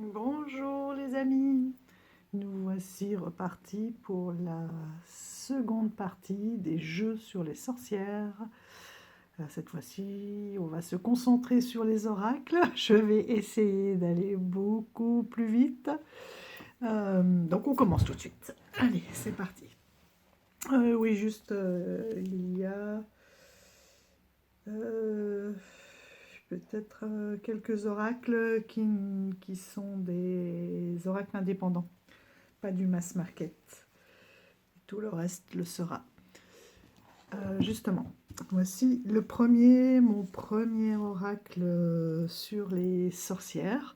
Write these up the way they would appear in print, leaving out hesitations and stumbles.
Bonjour les amis, nous voici repartis pour la seconde partie des jeux sur les sorcières. Cette fois-ci, on va se concentrer sur les oracles. Je vais essayer d'aller beaucoup plus vite. Donc on commence tout de suite. Allez, c'est parti. Oui, juste, il y a peut-être quelques oracles qui sont des oracles indépendants, pas du mass market. Tout le reste le sera. Justement, voici mon premier oracle sur les sorcières.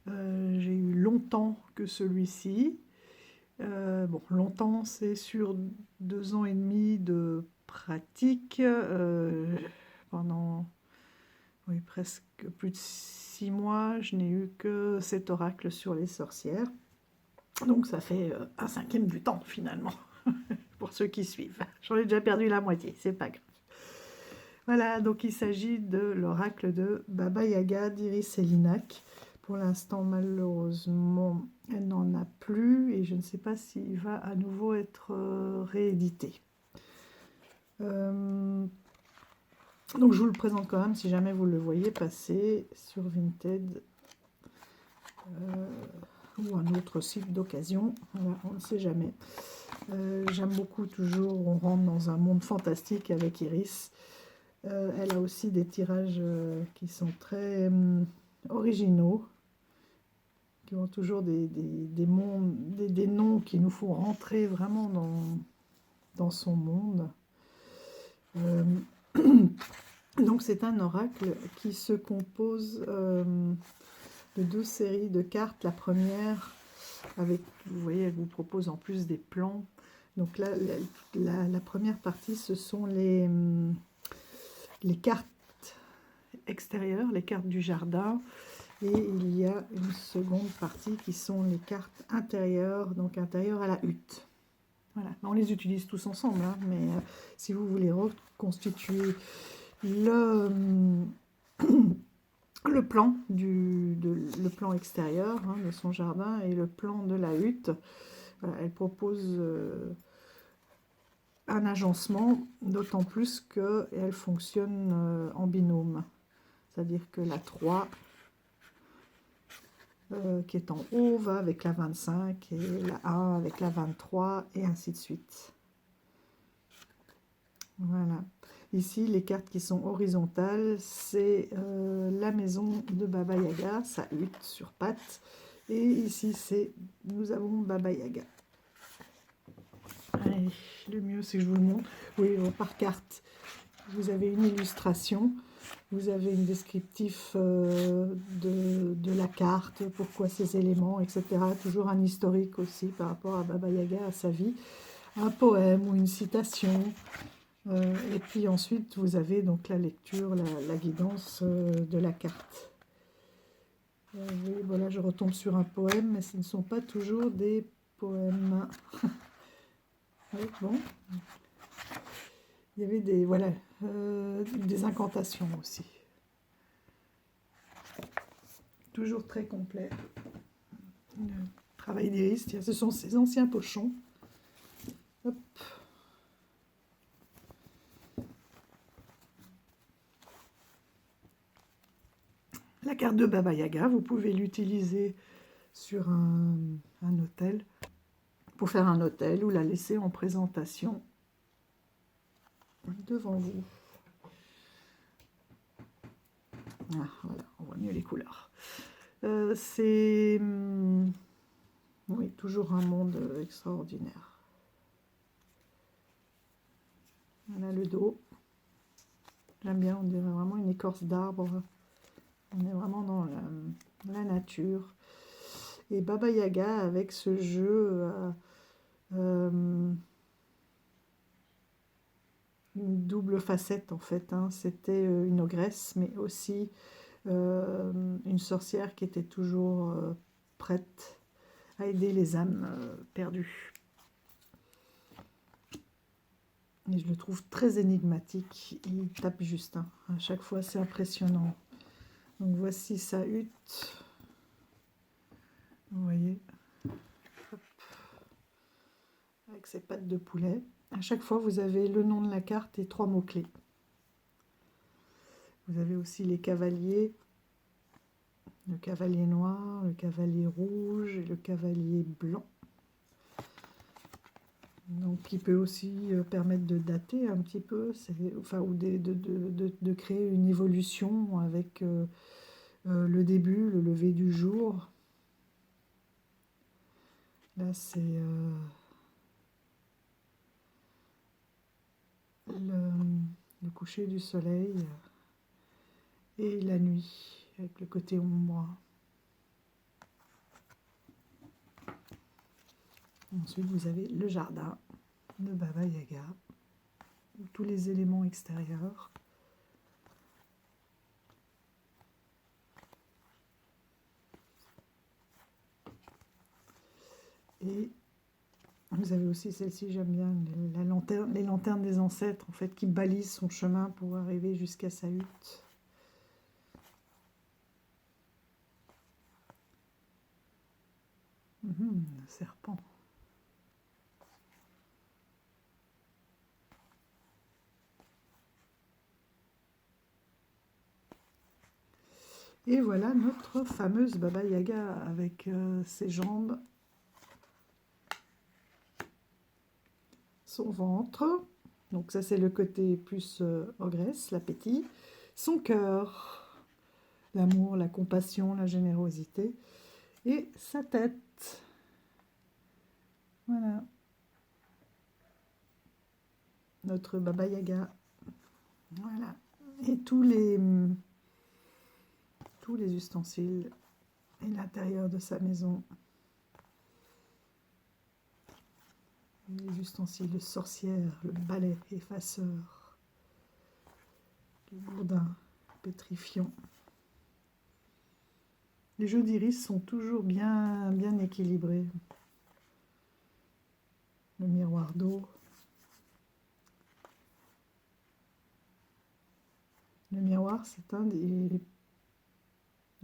J'ai eu longtemps que celui-ci. Bon, longtemps, c'est sur 2 ans et demi de pratique. Pendant presque plus de 6 mois, je n'ai eu que cet oracle sur les sorcières. Donc ça fait un cinquième du temps finalement, pour ceux qui suivent. J'en ai déjà perdu la moitié, c'est pas grave. Voilà, donc il s'agit de l'oracle de Baba Yaga d'Iris Elinak. Pour l'instant, malheureusement, elle n'en a plus et je ne sais pas s'il va à nouveau être réédité. Donc je vous le présente quand même si jamais vous le voyez passer sur Vinted ou un autre site d'occasion. Voilà, on ne sait jamais. J'aime beaucoup toujours, on rentre dans un monde fantastique avec Iris. Elle a aussi des tirages qui sont très originaux, qui ont toujours des noms qui nous font rentrer vraiment dans son monde. Donc c'est un oracle qui se compose de 2 séries de cartes. La première, vous voyez, elle vous propose en plus des plans. Donc là, la première partie, ce sont les cartes extérieures, les cartes du jardin. Et il y a une seconde partie qui sont les cartes intérieures, donc intérieures à la hutte. Voilà, on les utilise tous ensemble, hein, mais si vous voulez reconstituer le plan le plan extérieur de son jardin et le plan de la hutte, voilà, elle propose un agencement, d'autant plus qu'elle fonctionne en binôme. C'est-à-dire que la 3 qui est en haut va avec la 25 et la 1 avec la 23 et ainsi de suite. Voilà. Ici, les cartes qui sont horizontales, c'est la maison de Baba Yaga, sa hutte sur pattes. Et ici, nous avons Baba Yaga. Allez, le mieux, c'est que je vous le montre. Oui, par carte, vous avez une illustration. Vous avez une descriptif de la carte, pourquoi ces éléments, etc. Toujours un historique aussi par rapport à Baba Yaga, à sa vie. Un poème ou une citation. Et puis ensuite, vous avez donc la lecture, la guidance de la carte. Oui, voilà, je retombe sur un poème, mais ce ne sont pas toujours des poèmes. Oui, bon. Il y avait des incantations aussi. Toujours très complet. Le travail d'Iris, ce sont ces anciens pochons. Hop. La carte de Baba Yaga, vous pouvez l'utiliser sur un hôtel, pour faire un hôtel ou la laisser en présentation devant vous. Ah, voilà, on voit mieux les couleurs. C'est oui, toujours un monde extraordinaire. Voilà le dos. J'aime bien, on dirait vraiment une écorce d'arbre. On est vraiment dans la nature. Et Baba Yaga, avec ce jeu, une double facette en fait. Hein. C'était une ogresse, mais aussi une sorcière qui était toujours prête à aider les âmes perdues. Et je le trouve très énigmatique. Il tape juste. Hein. À chaque fois, c'est impressionnant. Donc voici sa hutte. ces pattes de poulet. À chaque fois, vous avez le nom de la carte et 3 mots-clés. Vous avez aussi les cavaliers, le cavalier noir, le cavalier rouge et le cavalier blanc. Donc, qui peut aussi permettre de dater un petit peu, enfin, ou de créer une évolution avec le début, le lever du jour. Là, c'est le coucher du soleil et la nuit, avec le côté ombre. Ensuite, vous avez le jardin de Baba Yaga, tous les éléments extérieurs. Et vous avez aussi celle-ci, j'aime bien, les lanternes des ancêtres, en fait, qui balisent son chemin pour arriver jusqu'à sa hutte. Le serpent. Et voilà notre fameuse Baba Yaga avec ses jambes, son ventre, donc ça c'est le côté plus ogresse, l'appétit, son cœur, l'amour, la compassion, la générosité, et sa tête. Voilà. Notre Baba Yaga. Voilà. Et tous les ustensiles et l'intérieur de sa maison. Les ustensiles de sorcière, le balai effaceur, le gourdin pétrifiant. Les jeux d'iris sont toujours bien équilibrés. Le miroir d'eau. Le miroir, c'est un des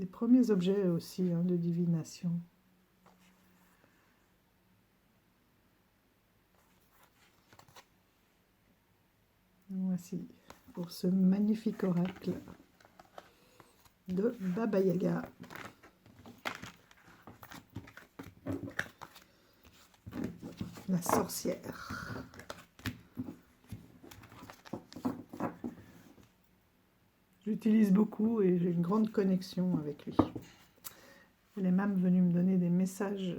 premiers objets aussi de divination. Voici pour ce magnifique oracle de Baba Yaga. La sorcière. J'utilise beaucoup et j'ai une grande connexion avec lui. Il est même venu me donner des messages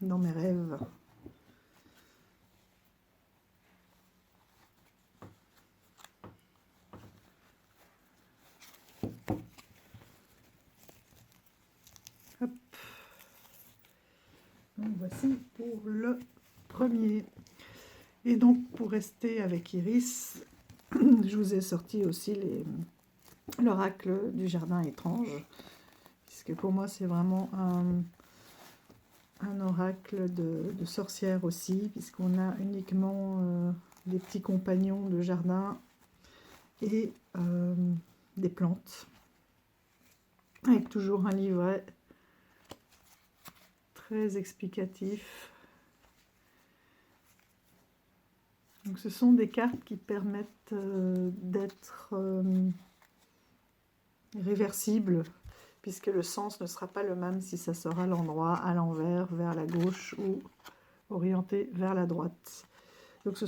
dans mes rêves. Hop. Donc voici pour le premier. Et donc pour rester avec Iris, je vous ai sorti aussi l'oracle du jardin étrange, puisque pour moi c'est vraiment un oracle de sorcière aussi, puisqu'on a uniquement des petits compagnons de jardin et des plantes, avec toujours un livret très explicatif. Donc ce sont des cartes qui permettent d'être réversibles, puisque le sens ne sera pas le même si ça sera à l'endroit, à l'envers, vers la gauche ou orienté vers la droite. Donc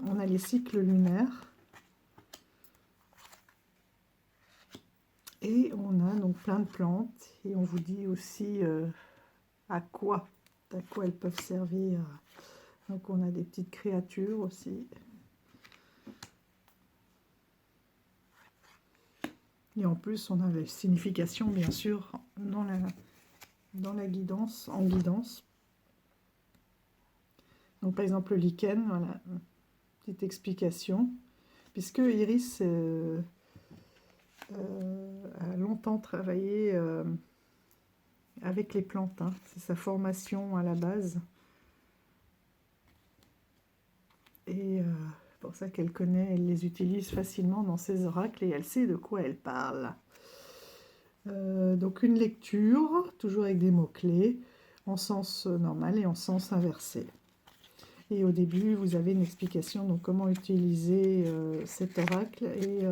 on a les cycles lunaires et on a donc plein de plantes et on vous dit aussi à quoi elles peuvent servir. Donc on a des petites créatures aussi. Et en plus, on a les significations, bien sûr, dans la guidance, en guidance. Donc, par exemple, le lichen, voilà, petite explication. Puisque Iris a longtemps travaillé avec les plantes, hein. C'est sa formation à la base. Et c'est pour ça qu'elle connaît, elle les utilise facilement dans ses oracles et elle sait de quoi elle parle. Donc une lecture, toujours avec des mots-clés, en sens normal et en sens inversé. Et au début, vous avez une explication, donc comment utiliser cet oracle et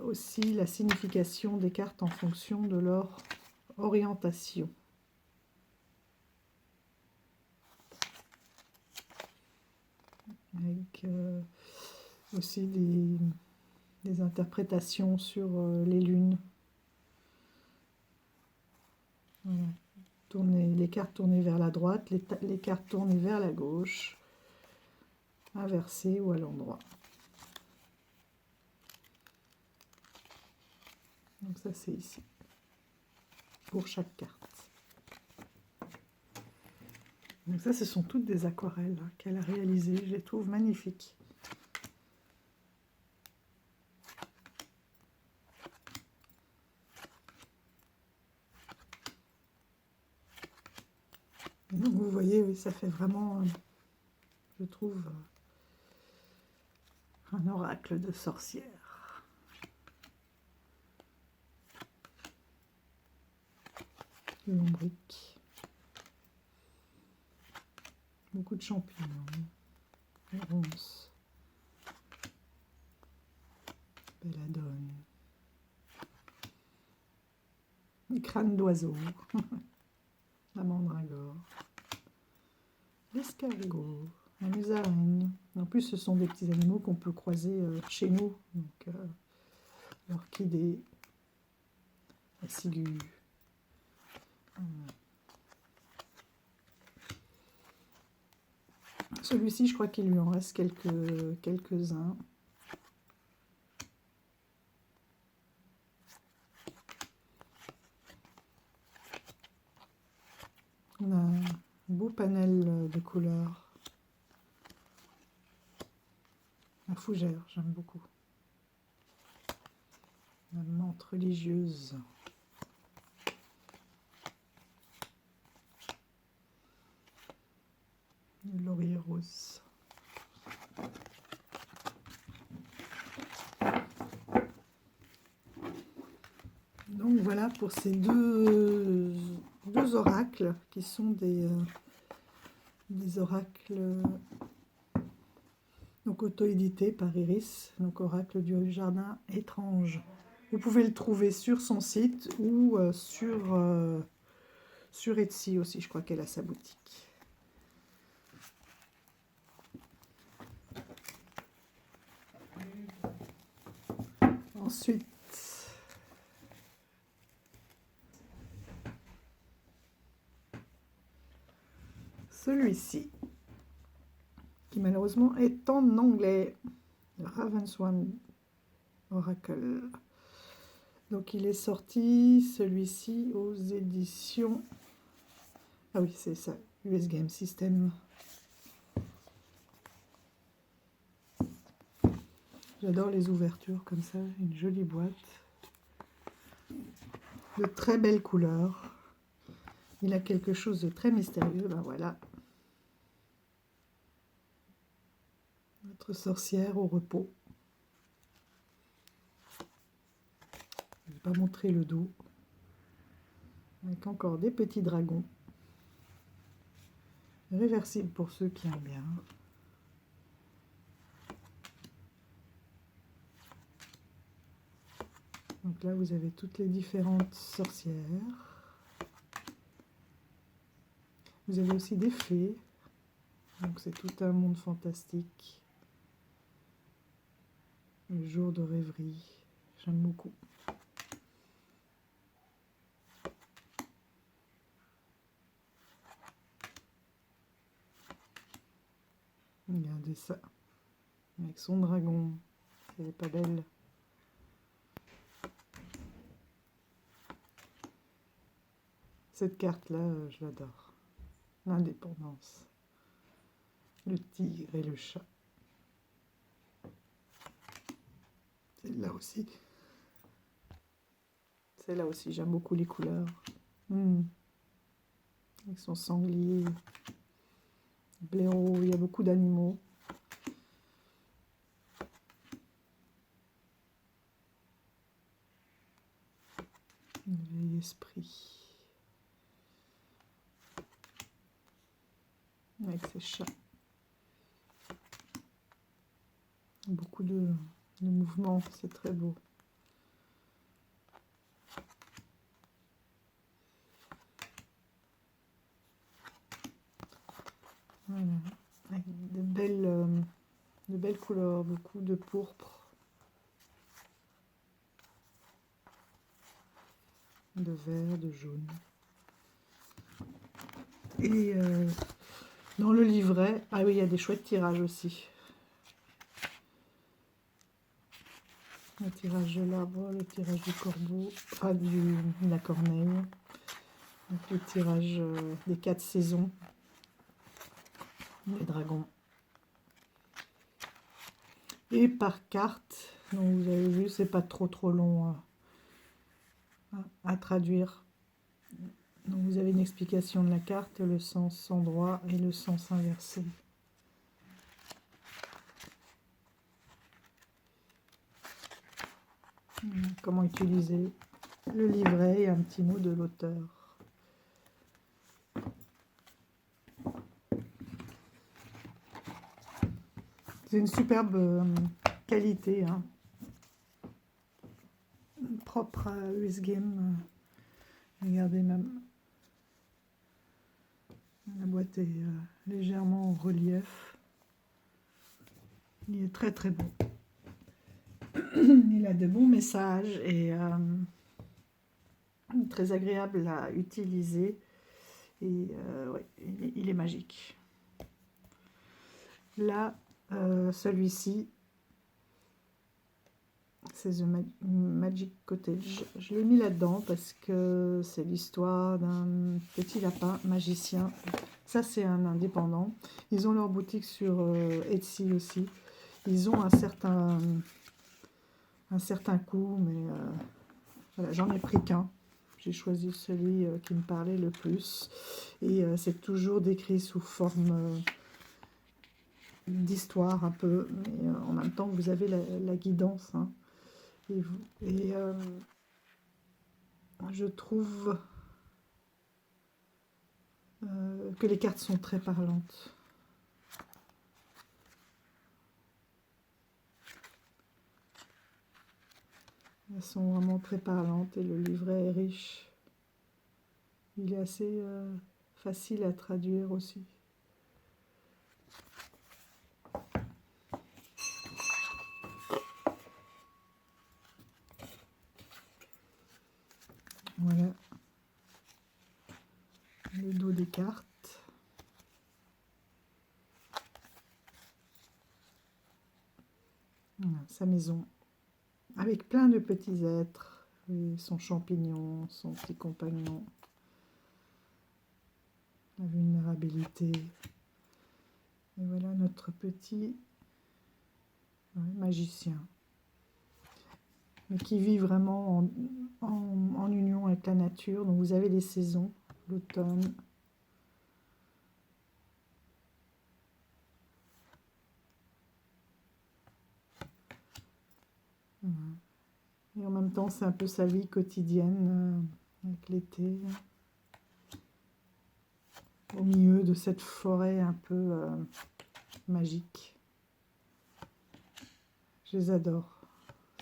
aussi la signification des cartes en fonction de leur orientation. Avec aussi des interprétations sur les lunes. Voilà. Les cartes tournées vers la droite, les cartes tournées vers la gauche, inversées ou à l'endroit. Donc ça c'est ici, pour chaque carte. Donc ça, ce sont toutes des aquarelles qu'elle a réalisées, je les trouve magnifiques. Donc vous voyez, oui, ça fait vraiment, je trouve, un oracle de sorcière. Lombric. Beaucoup de champignons. Les ronces. Belladone. Les crânes d'oiseaux. La mandragore. L'escargot. La musaraigne. En plus, ce sont des petits animaux qu'on peut croiser chez nous. Donc, l'orchidée. La ciguë. Celui-ci, je crois qu'il lui en reste quelques-uns. On a un beau panel de couleurs. La fougère, j'aime beaucoup. La menthe religieuse. Le laurier rose. Donc voilà pour ces deux oracles qui sont des oracles donc auto-édités par Iris, donc oracle du jardin étrange. Vous pouvez le trouver sur son site ou sur Etsy aussi, je crois qu'elle a sa boutique. Ensuite, celui-ci, qui malheureusement est en anglais, le Ravenswan Oracle. Donc il est sorti, celui-ci, aux éditions... Ah oui, c'est ça, US Game System. J'adore les ouvertures comme ça, une jolie boîte. De très belles couleurs. Il a quelque chose de très mystérieux, ben voilà. Notre sorcière au repos. Je ne vais pas montrer le dos. Avec encore des petits dragons. Réversible pour ceux qui aiment bien. Donc là, vous avez toutes les différentes sorcières. Vous avez aussi des fées. Donc c'est tout un monde fantastique. Le jour de rêverie. J'aime beaucoup. Regardez ça. Avec son dragon. Elle est pas belle. Cette carte-là, je l'adore. L'indépendance. Le tigre et le chat. Celle-là aussi. Celle-là aussi, j'aime beaucoup les couleurs. Avec son sanglier. Blaireau, il y a beaucoup d'animaux. Le vieil esprit. avec ses chats. Beaucoup de mouvements, c'est très beau. Voilà, avec de belles couleurs, beaucoup de pourpre, de vert, de jaune. Et dans le livret, ah oui, il y a des chouettes tirages aussi. Le tirage de l'arbre, le tirage du corbeau, enfin de la corneille, donc le tirage des 4 saisons, des dragons. Et par carte, donc vous avez vu, c'est pas trop long à traduire. Donc vous avez une explication de la carte, le sens endroit et le sens inversé. Comment utiliser le livret et un petit mot de l'auteur. C'est une superbe qualité, hein, propre à US Game. Regardez, même la boîte est légèrement en relief. Il est très beau. Il a de bons messages et très agréable à utiliser. Et ouais, il est magique. Là, celui-ci, c'est The Magic Cottage. Je l'ai mis là-dedans parce que c'est l'histoire d'un petit lapin magicien. Ça, c'est un indépendant. Ils ont leur boutique sur Etsy aussi. Ils ont un certain coût, mais voilà, j'en ai pris qu'un. J'ai choisi celui qui me parlait le plus. Et c'est toujours décrit sous forme d'histoire un peu, mais en même temps, vous avez la guidance. Hein. Et je trouve que les cartes sont très parlantes. Elles sont vraiment très parlantes et le livret est riche. Il est assez facile à traduire aussi. Voilà le dos des cartes. Voilà, sa maison avec plein de petits êtres, et son champignon, son petit compagnon, la vulnérabilité. Et voilà notre petit magicien, mais qui vit vraiment en union avec la nature. Donc vous avez les saisons, l'automne, et en même temps c'est un peu sa vie quotidienne avec l'été, au milieu de cette forêt un peu magique. Je les adore.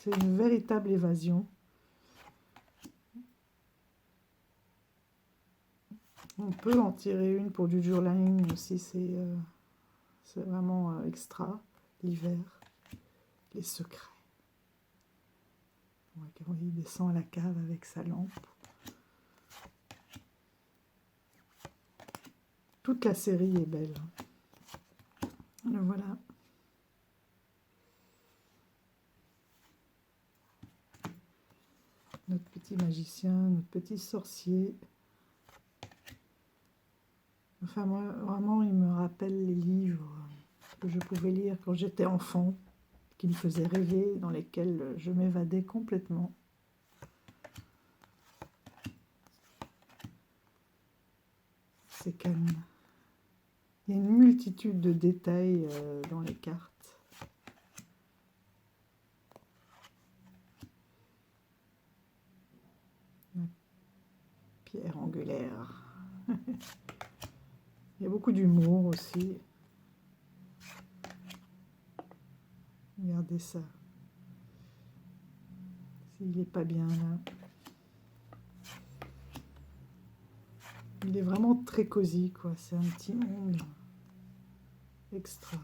C'est une véritable évasion. On peut en tirer une pour du journaling aussi, c'est vraiment extra. L'hiver, les secrets. Quand il descend à la cave avec sa lampe. Toute la série est belle. Le voilà. Notre petit magicien, notre petit sorcier. Enfin, moi, vraiment, il me rappelle les livres que je pouvais lire quand j'étais enfant, qui me faisaient rêver, dans lesquels je m'évadais complètement. C'est calme. Il y a une multitude de détails dans les cartes. La pierre angulaire. Il y a beaucoup d'humour aussi. Regardez ça. S'il n'est pas bien là. Il est vraiment très cosy, quoi. C'est un petit monde extra.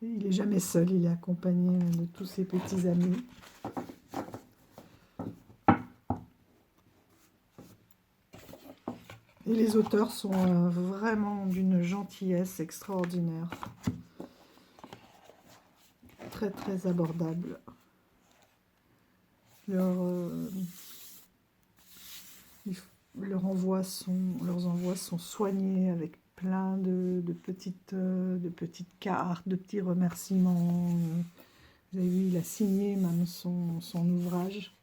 Et il n'est jamais seul, il est accompagné de tous ses petits amis. Et les auteurs sont vraiment d'une gentillesse extraordinaire. Très très abordable. Leurs envois sont soignés avec plein de petites cartes, de petits remerciements. Vous avez vu, il a signé même son ouvrage.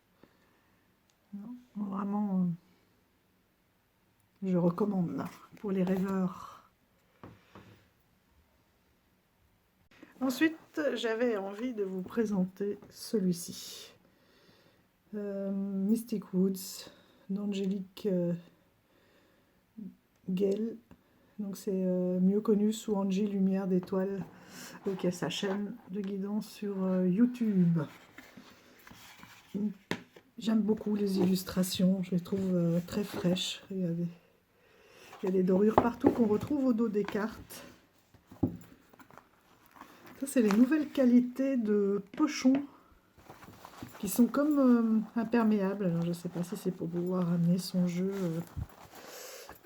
Non, vraiment, je recommande pour les rêveurs. Ensuite, j'avais envie de vous présenter celui-ci. Mystic Woods d'Angélique Gale. Donc c'est mieux connu sous Angie Lumière d'Étoile, qui a sa chaîne de guidance sur YouTube. J'aime beaucoup les illustrations, je les trouve très fraîches. Regardez. Il y a des dorures partout qu'on retrouve au dos des cartes. Ça, c'est les nouvelles qualités de pochons qui sont comme imperméables. Alors, je ne sais pas si c'est pour pouvoir amener son jeu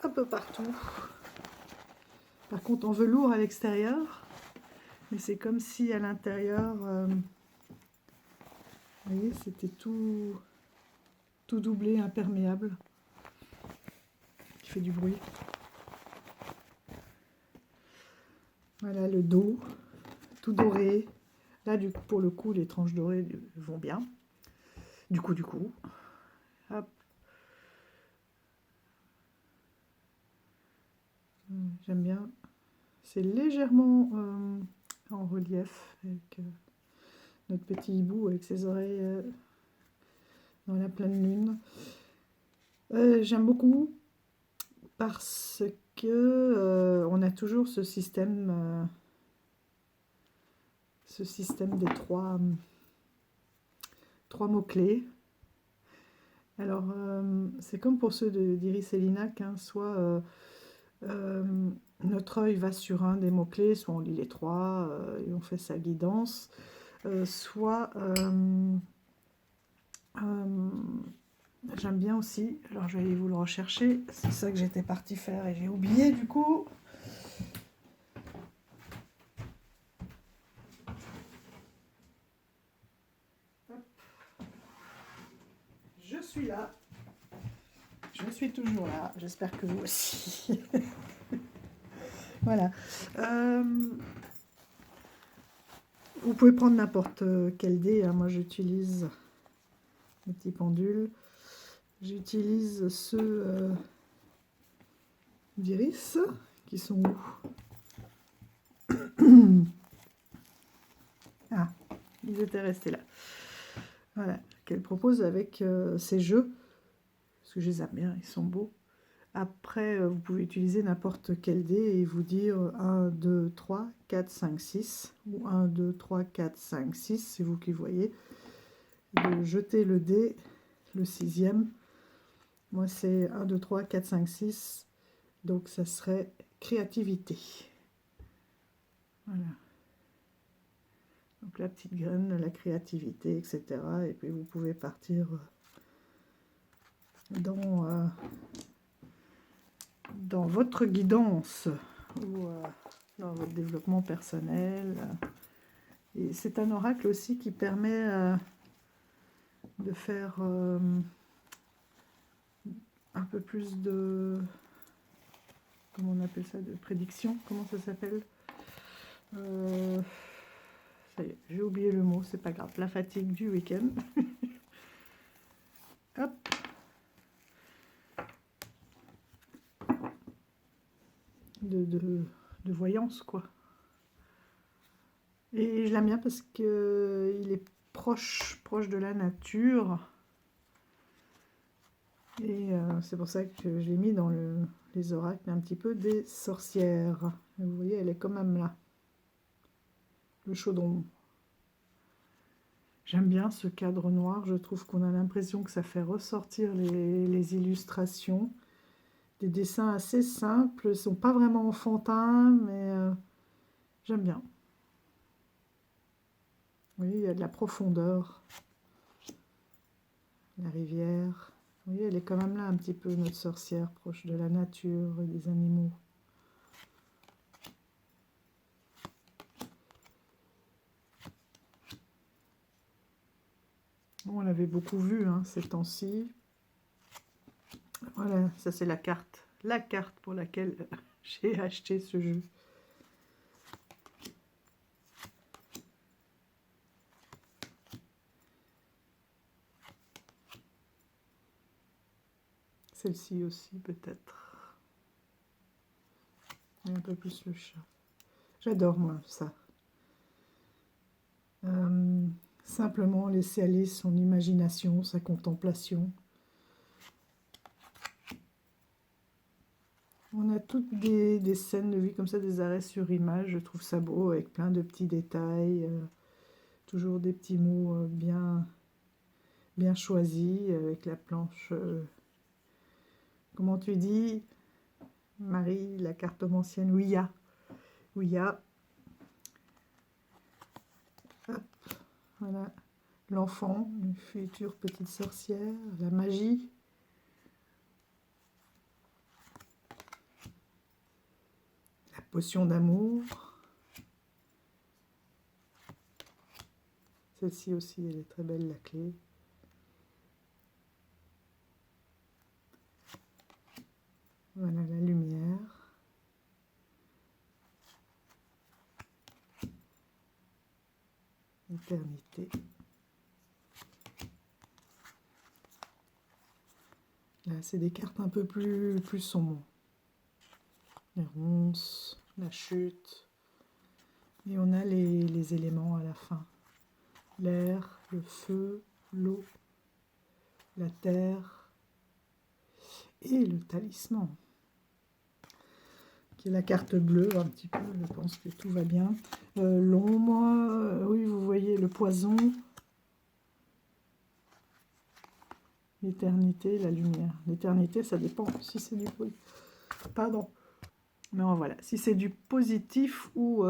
un peu partout. Par contre, en velours à l'extérieur, mais c'est comme si à l'intérieur, vous voyez, c'était tout doublé, imperméable, qui fait du bruit. Voilà le dos, tout doré. Là, pour le coup, les tranches dorées vont bien. Du coup, hop. J'aime bien. C'est légèrement en relief avec notre petit hibou avec ses oreilles dans la pleine lune. J'aime beaucoup parce que on a toujours ce système des trois mots-clés. Alors, c'est comme pour ceux d'Iris et Linac, hein, soit notre œil va sur un des mots-clés, soit on lit les trois et on fait sa guidance, soit j'aime bien aussi, alors je vais aller vous le rechercher, c'est ça que j'étais partie faire et j'ai oublié du coup. Hop. Je suis là. Je suis toujours là, j'espère que vous aussi. Voilà. Vous pouvez prendre n'importe quel dé, hein. Moi j'utilise le petit pendule. J'utilise ceux d'Iris, qui sont où? Ah, ils étaient restés là. Voilà, qu'elle propose avec ces jeux, parce que je les aime bien, ils sont beaux. Après, vous pouvez utiliser n'importe quel dé et vous dire 1, 2, 3, 4, 5, 6, ou 1, 2, 3, 4, 5, 6, c'est vous qui voyez. De jeter le dé, le sixième. Moi, c'est 1, 2, 3, 4, 5, 6. Donc, ça serait créativité. Voilà. Donc, la petite graine de la créativité, etc. Et puis, vous pouvez partir dans votre guidance ou dans votre développement personnel. Et c'est un oracle aussi qui permet de faire un peu plus de... Comment on appelle ça? De prédiction? Comment ça s'appelle? Ça y est, j'ai oublié le mot, c'est pas grave. La fatigue du week-end. Hop. De voyance, quoi. Et je l'aime bien parce que il est proche de la nature. Et c'est pour ça que je l'ai mis dans les oracles un petit peu des sorcières. Et vous voyez, elle est quand même là. Le chaudron. J'aime bien ce cadre noir. Je trouve qu'on a l'impression que ça fait ressortir les illustrations. Des dessins assez simples. Ils ne sont pas vraiment enfantins, mais j'aime bien. Vous voyez, il y a de la profondeur. La rivière. Vous voyez, elle est quand même là un petit peu, notre sorcière, proche de la nature et des animaux. Bon, on l'avait beaucoup vu ces temps-ci. Voilà, ça c'est la carte. La carte pour laquelle j'ai acheté ce jeu. Celle-ci aussi, peut-être. Et un peu plus le chat. J'adore, moi, ça. Simplement laisser aller son imagination, sa contemplation. On a toutes des scènes de vie comme ça, des arrêts sur image. Je trouve ça beau, avec plein de petits détails. Toujours des petits mots bien choisis, avec la planche. Comment tu dis, Marie, la cartomancienne? Ouïa. Ouïa. Hop, voilà. L'enfant, une future petite sorcière, la magie. La potion d'amour. Celle-ci aussi, elle est très belle, la clé. Voilà la lumière. Éternité. Là, c'est des cartes un peu plus sombres. Les ronces, la chute. Et on a les éléments à la fin. L'air, le feu, l'eau, la terre et le talisman. Qui est la carte bleue, un petit peu, je pense que tout va bien. L'ombre, oui, vous voyez le poison. L'éternité, la lumière. L'éternité, ça dépend si c'est du... Pardon. Mais voilà, si c'est du positif ou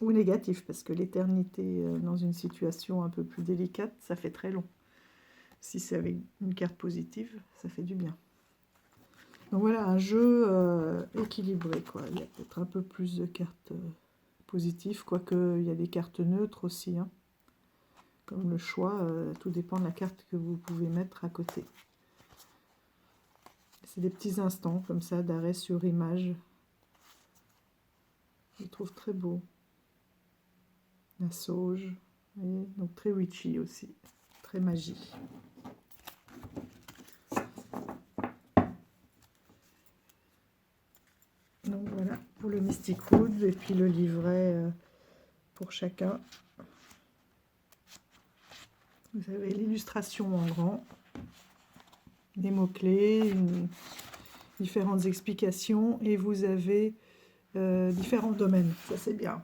négatif, parce que l'éternité dans une situation un peu plus délicate, ça fait très long. Si c'est avec une carte positive, ça fait du bien. Donc voilà, un jeu équilibré, quoi. Il y a peut-être un peu plus de cartes positives, quoique il y a des cartes neutres aussi, hein. Comme le choix, tout dépend de la carte que vous pouvez mettre à côté. C'est des petits instants comme ça d'arrêt sur image. Je trouve très beau. La sauge, vous voyez, donc très witchy aussi, très magie. Donc voilà pour le Mystic Wood et puis le livret pour chacun. Vous avez l'illustration en grand, des mots-clés, différentes explications et vous avez différents domaines, ça c'est bien.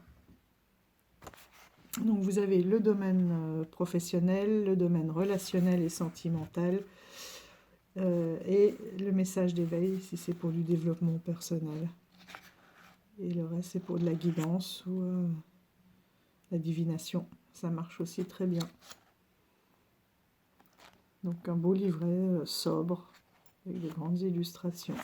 Donc vous avez le domaine professionnel, le domaine relationnel et sentimental et le message d'éveil si c'est pour du développement personnel. Et le reste c'est pour de la guidance ou la divination, ça marche aussi très bien. Donc un beau livret sobre avec de grandes illustrations.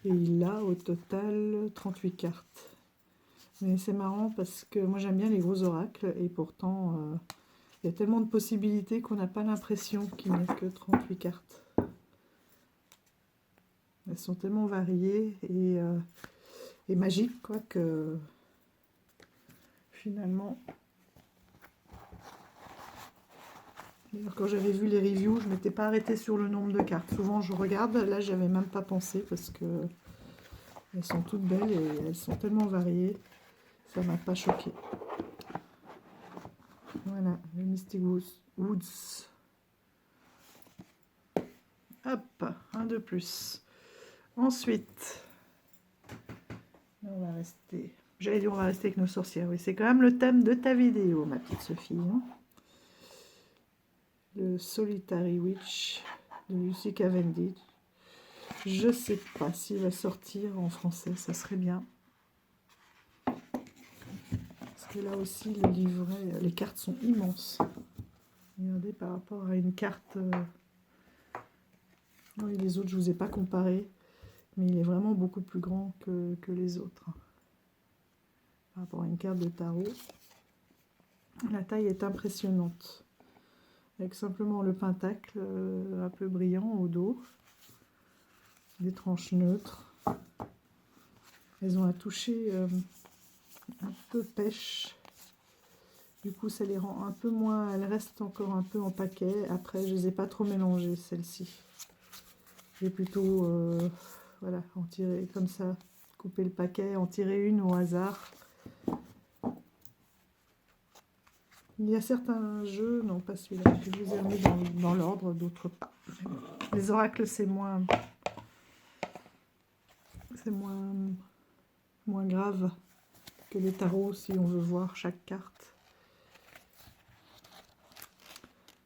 Et il a au total 38 cartes. Mais c'est marrant parce que moi j'aime bien les gros oracles et pourtant il y a tellement de possibilités qu'on n'a pas l'impression qu'il n'y a que 38 cartes. Elles sont tellement variées et magiques quoi que finalement... D'ailleurs, quand j'avais vu les reviews, je ne m'étais pas arrêtée sur le nombre de cartes. Souvent je regarde, là j'avais même pas pensé parce que elles sont toutes belles et elles sont tellement variées. Ça m'a pas choqué. Voilà, le Mystic Woods. Hop, un de plus. Ensuite, on va rester... J'allais dire on va rester avec nos sorcières. Oui, c'est quand même le thème de ta vidéo, ma petite Sophie. Hein. Le Solitary Witch de Lucy Cavendish. Je sais pas s'il va sortir en français, ça serait bien. Parce que là aussi, le livret, les cartes sont immenses. Regardez par rapport à une carte... Oui, les autres, je ne vous ai pas comparé. Mais il est vraiment beaucoup plus grand que les autres. Par rapport à une carte de tarot. La taille est impressionnante. Avec simplement le pentacle un peu brillant au dos. Des tranches neutres. Elles ont un toucher un peu pêche. Du coup, ça les rend un peu moins... Elles restent encore un peu en paquet. Après, je ne les ai pas trop mélangées, celles-ci. J'ai plutôt... voilà, en tirer comme ça. Couper le paquet, en tirer une au hasard. Il y a certains jeux, non pas celui-là, que je vous ai remis dans l'ordre, d'autres pas. Les oracles, c'est moins grave que les tarots si on veut voir chaque carte.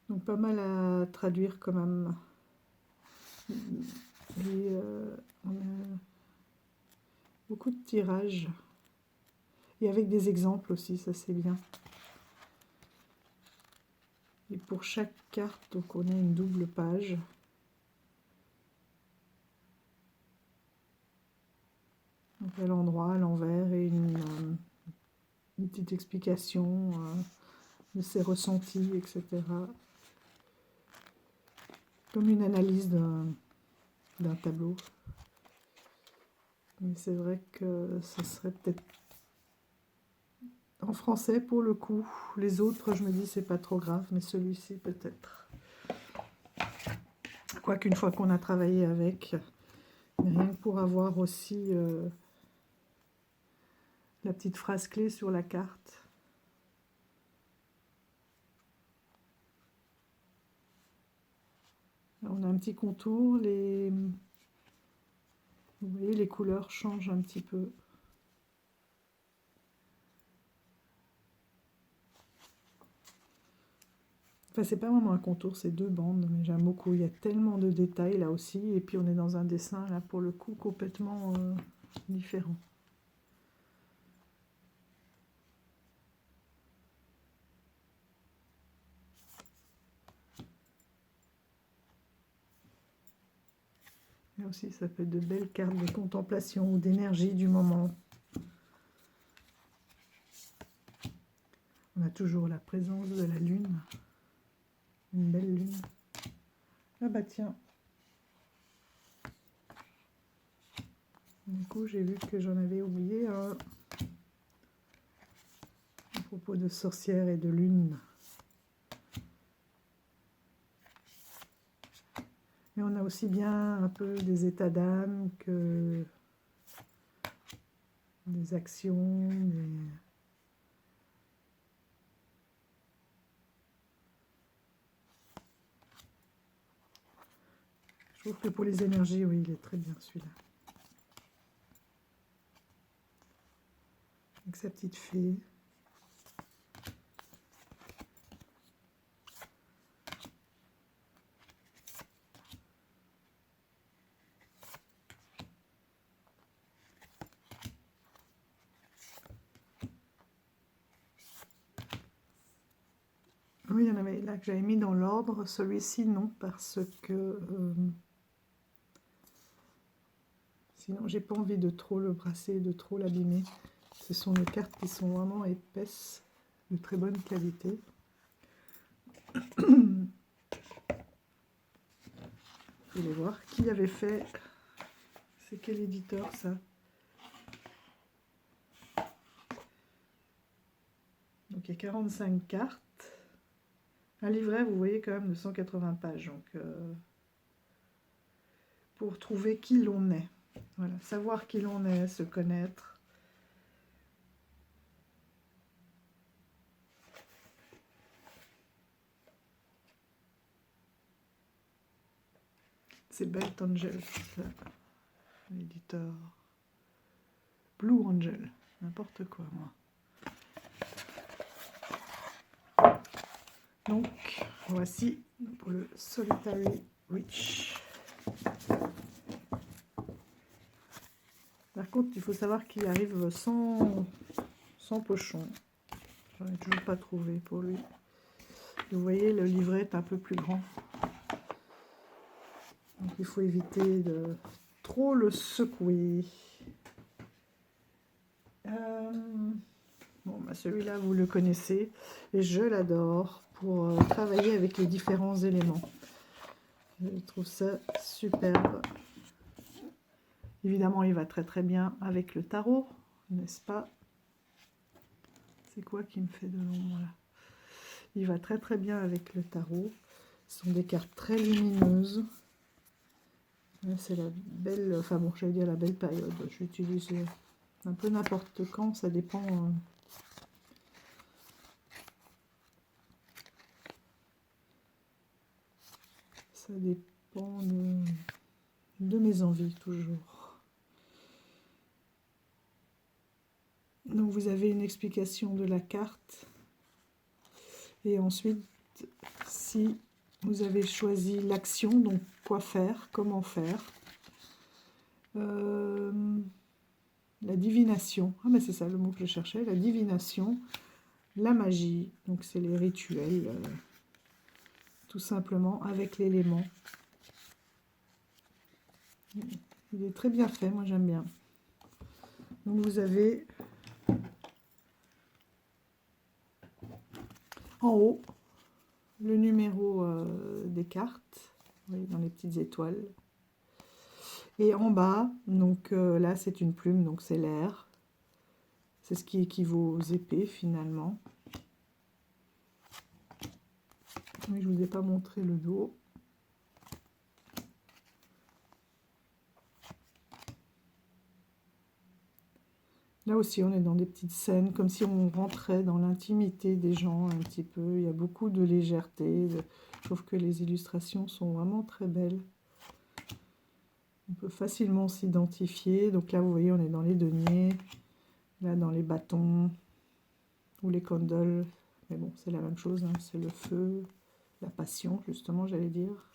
Donc pas mal à traduire quand même. Et on a beaucoup de tirages. Et avec des exemples aussi, ça c'est bien. Et pour chaque carte, donc on a une double page. Donc à l'endroit, à l'envers, et une petite explication de ses ressentis, etc. Comme une analyse d'un tableau. Mais c'est vrai que ça serait peut-être en français pour le coup. Les autres, je me dis, c'est pas trop grave, mais celui-ci peut-être. Quoique une fois qu'on a travaillé avec, mais rien que pour avoir aussi la petite phrase clé sur la carte. On a un petit contour, vous voyez, les couleurs changent un petit peu. Enfin, c'est pas vraiment un contour, c'est deux bandes, mais j'aime beaucoup. Il y a tellement de détails là aussi, et puis on est dans un dessin là pour le coup complètement différent. Là aussi, ça fait de belles cartes de contemplation ou d'énergie du moment. On a toujours la présence de la lune. Une belle lune. Ah bah tiens. Du coup, j'ai vu que j'en avais oublié un à propos de sorcières et de lune. Et on a aussi bien un peu des états d'âme que des actions, Je trouve que pour les énergies, oui, il est très bien celui-là. Avec sa petite fée. Oui, il y en avait là que j'avais mis dans l'ordre. Celui-ci, non, parce que sinon, j'ai pas envie de trop le brasser, de trop l'abîmer. Ce sont des cartes qui sont vraiment épaisses, de très bonne qualité. Vous allez voir qui avait fait. C'est quel éditeur ça? Donc il y a 45 cartes. Un livret, vous voyez, quand même de 180 pages. Donc pour trouver qui l'on est. Voilà, savoir qui l'on est, se connaître. C'est Belt Angel, l'éditeur. Blue Angel, n'importe quoi, moi. Donc, voici pour le Solitary Witch. Par contre, il faut savoir qu'il arrive sans pochon. J'en ai toujours pas trouvé pour lui. Vous voyez, le livret est un peu plus grand. Donc, il faut éviter de trop le secouer. Bon, bah celui-là, vous le connaissez. Et je l'adore pour travailler avec les différents éléments. Je trouve ça superbe. Évidemment, il va très très bien avec le tarot, n'est-ce pas? C'est quoi qui me fait de l'ombre là? Il va très très bien avec le tarot. Ce sont des cartes très lumineuses. C'est la belle, enfin bon, j'allais dire la belle période. J'utilise un peu n'importe quand, ça dépend. Ça dépend de mes envies toujours. Donc vous avez une explication de la carte. Et ensuite, si vous avez choisi l'action, donc quoi faire, comment faire. La divination, ah mais c'est ça le mot que je cherchais, la divination, la magie, donc c'est les rituels, tout simplement avec l'élément. Il est très bien fait, moi j'aime bien. Donc vous avez en haut le numéro des cartes, vous voyez, dans les petites étoiles. Et en bas, donc là c'est une plume, donc c'est l'air. C'est ce qui équivaut aux épées finalement. Oui, je ne vous ai pas montré le dos. Là aussi, on est dans des petites scènes, comme si on rentrait dans l'intimité des gens un petit peu. Il y a beaucoup de légèreté. Je trouve que les illustrations sont vraiment très belles. On peut facilement s'identifier. Donc là, vous voyez, on est dans les deniers, là, dans les bâtons ou les candles. Mais bon, c'est la même chose, hein. C'est le feu, la passion, justement, j'allais dire.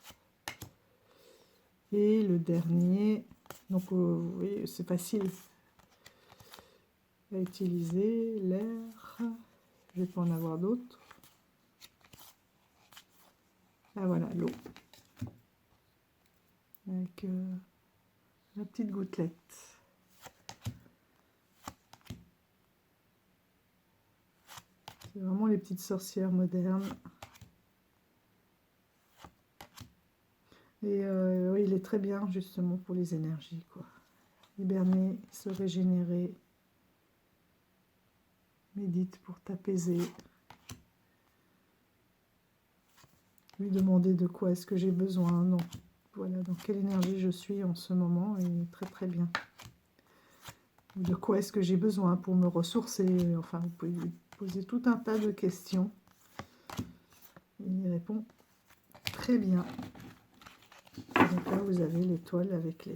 Et le dernier, donc vous voyez, c'est facile à utiliser, l'air. Je vais pas en avoir d'autres. Ah voilà, l'eau. Avec la petite gouttelette. C'est vraiment les petites sorcières modernes. Et oui, il est très bien justement pour les énergies, quoi. Hiberner, se régénérer. Médite pour t'apaiser. Lui demander de quoi est-ce que j'ai besoin. Donc, voilà, dans quelle énergie je suis en ce moment. Et très très bien. De quoi est-ce que j'ai besoin pour me ressourcer. Enfin, vous pouvez lui poser tout un tas de questions. Il y répond très bien. Et donc là, vous avez l'étoile avec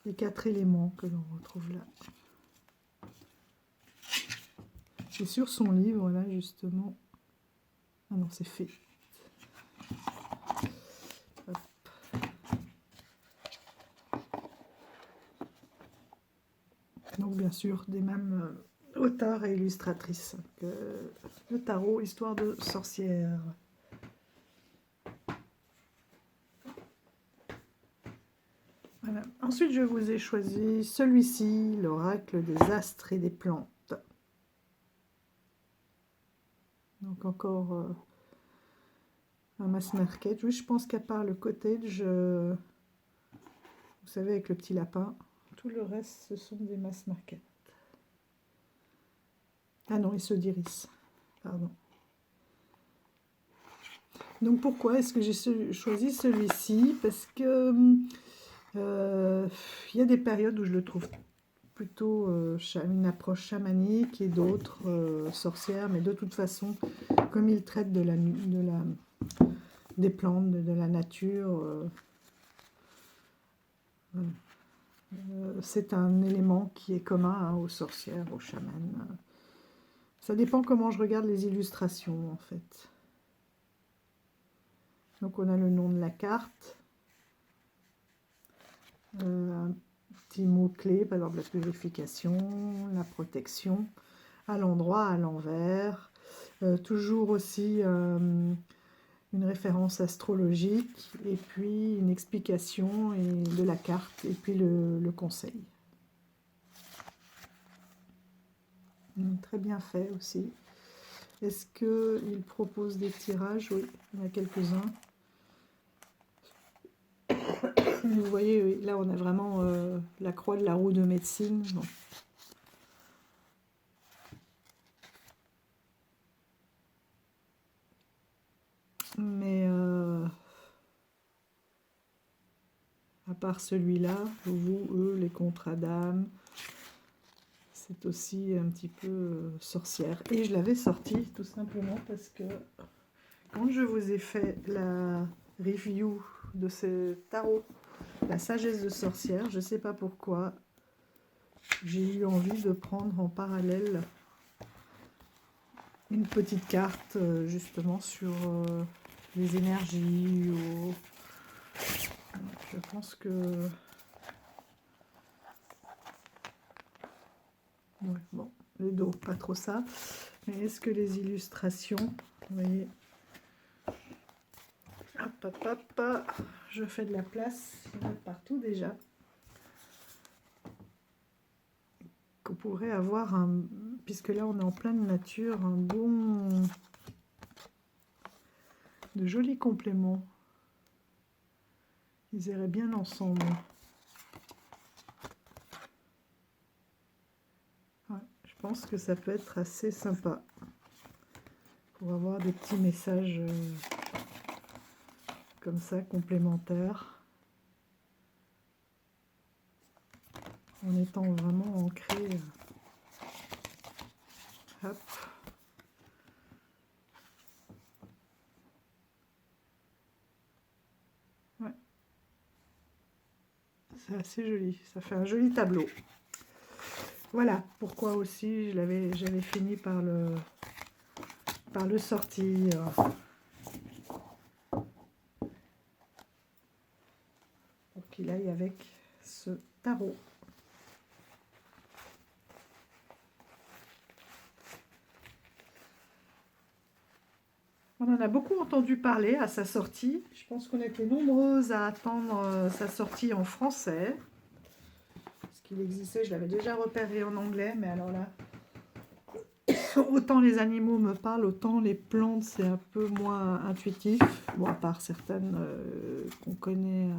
les 4 éléments que l'on retrouve là. Et sur son livre, là, justement... Ah non, c'est fait. Hop. Donc, bien sûr, des mêmes auteurs et illustratrices que le tarot, Histoire de sorcière. Voilà. Ensuite, je vous ai choisi celui-ci, l'oracle des astres et des plantes. Donc encore un mass market. Oui, je pense qu'à part le cottage, vous savez, avec le petit lapin, tout le reste, ce sont des mass market. Ah non, et ceux d'Iris, pardon. Donc pourquoi est-ce que j'ai choisi celui-ci? Parce que il y a des périodes où je le trouve plutôt une approche chamanique et d'autres sorcières, mais de toute façon, comme il traite des plantes, de la nature, C'est un élément qui est commun hein, aux sorcières, aux chamans. Ça dépend comment je regarde les illustrations en fait. Donc on a le nom de la carte, un petit mot-clé, par exemple la purification, la protection, à l'endroit, à l'envers. Toujours aussi une référence astrologique, et puis une explication de la carte, et puis le conseil. Très bien fait aussi. Est-ce qu'il propose des tirages? Oui, il y en a quelques-uns. Vous voyez, oui, là on a vraiment la croix de la roue de médecine. Bon. Mais à part celui-là, vous, eux, les contrats d'âme, c'est aussi un petit peu sorcière. Et je l'avais sorti tout simplement parce que quand je vous ai fait la review de ce tarot, la sagesse de sorcière, je ne sais pas pourquoi, j'ai eu envie de prendre en parallèle une petite carte justement sur les énergies. Je pense que... Ouais, bon, les dos, pas trop ça. Mais est-ce que les illustrations, vous voyez, hop, hop, hop, je fais de la place, il y en a partout déjà. Qu'on pourrait avoir un, puisque là on est en pleine nature, un bon, de jolis compléments. Ils iraient bien ensemble. Ouais, je pense que ça peut être assez sympa pour avoir des petits messages comme ça complémentaires, en étant vraiment ancré. Hop. Ouais. C'est assez joli, ça fait un joli tableau. Voilà pourquoi aussi j'avais fini par le sortir. Pour qu'il aille avec ce tarot. On en a beaucoup entendu parler à sa sortie. Je pense qu'on était nombreuses à attendre sa sortie en français. Parce qu'il existait, je l'avais déjà repéré en anglais, mais alors là, autant les animaux me parlent, autant les plantes, c'est un peu moins intuitif. Bon, à part certaines qu'on connaît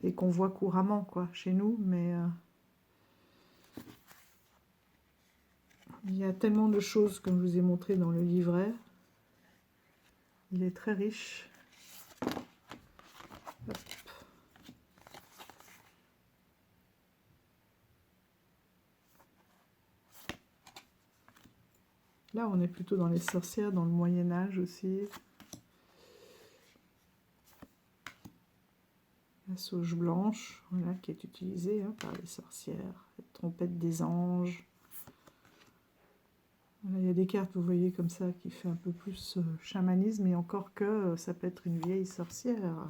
et qu'on voit couramment quoi, chez nous, mais il y a tellement de choses, comme je vous ai montré dans le livret. Il est très riche. Hop. Là, on est plutôt dans les sorcières, dans le Moyen-Âge aussi. La sauge blanche, voilà, qui est utilisée hein, par les sorcières. La trompette des anges. Voilà, il y a des cartes, vous voyez, comme ça, qui fait un peu plus chamanisme, et encore que ça peut être une vieille sorcière.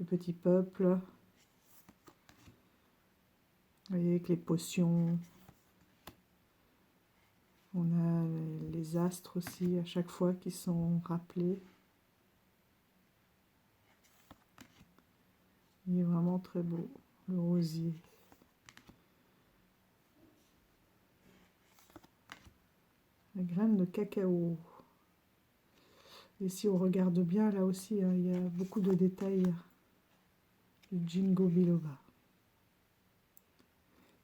Le petit peuple. Vous voyez, avec les potions. On a les astres aussi, à chaque fois, qui sont rappelés. Il est vraiment très beau, le rosier. La graine de cacao. Et si on regarde bien, là aussi, hein, il y a beaucoup de détails du Ginkgo biloba,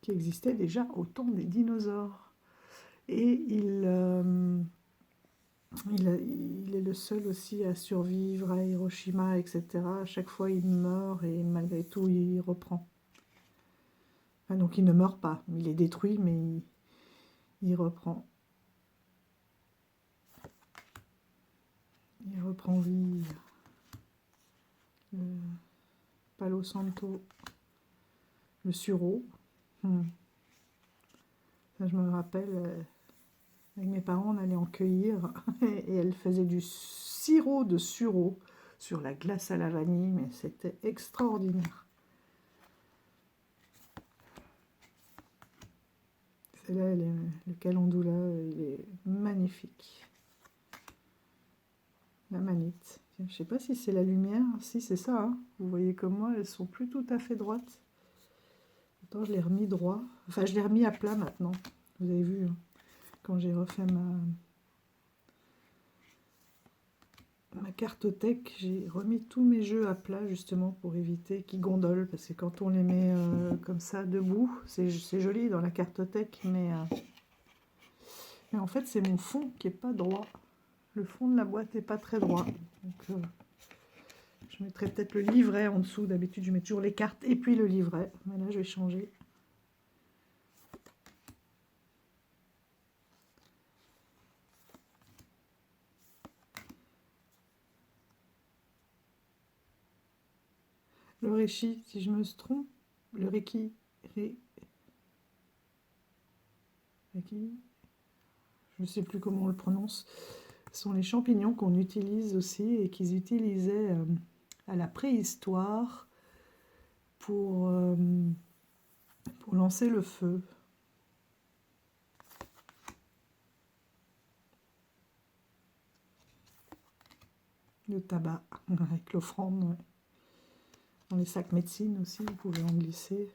qui existait déjà au temps des dinosaures. Et il est le seul aussi à survivre à Hiroshima, etc. À chaque fois, il meurt et malgré tout, il reprend. Enfin, donc, il ne meurt pas. Il est détruit, mais il reprend. Il reprend vie. Le Palo Santo, le sureau. Ça, je me rappelle, avec mes parents, on allait en cueillir et elle faisait du sirop de sureau sur la glace à la vanille, mais c'était extraordinaire. Celle-là, le calendula, il est magnifique. La manite. Tiens, je ne sais pas si c'est la lumière. Si, c'est ça. Hein. Vous voyez comme moi, elles sont plus tout à fait droites. Attends, je l'ai remis droit. Enfin, je l'ai remis à plat maintenant. Vous avez vu, hein, quand j'ai refait ma cartothèque, j'ai remis tous mes jeux à plat justement pour éviter qu'ils gondolent. Parce que quand on les met comme ça debout, c'est joli dans la cartothèque, mais en fait, c'est mon fond qui n'est pas droit. Le fond de la boîte n'est pas très droit. Donc, je mettrai peut-être le livret en dessous. D'habitude, je mets toujours les cartes et puis le livret. Mais là, je vais changer. Le Reishi, si je me trompe, le Reiki, Reiki, je ne sais plus comment on le prononce, sont les champignons qu'on utilise aussi et qu'ils utilisaient à la préhistoire pour lancer le feu. Le tabac, avec l'offrande. Ouais. Dans les sacs médecine aussi, vous pouvez en glisser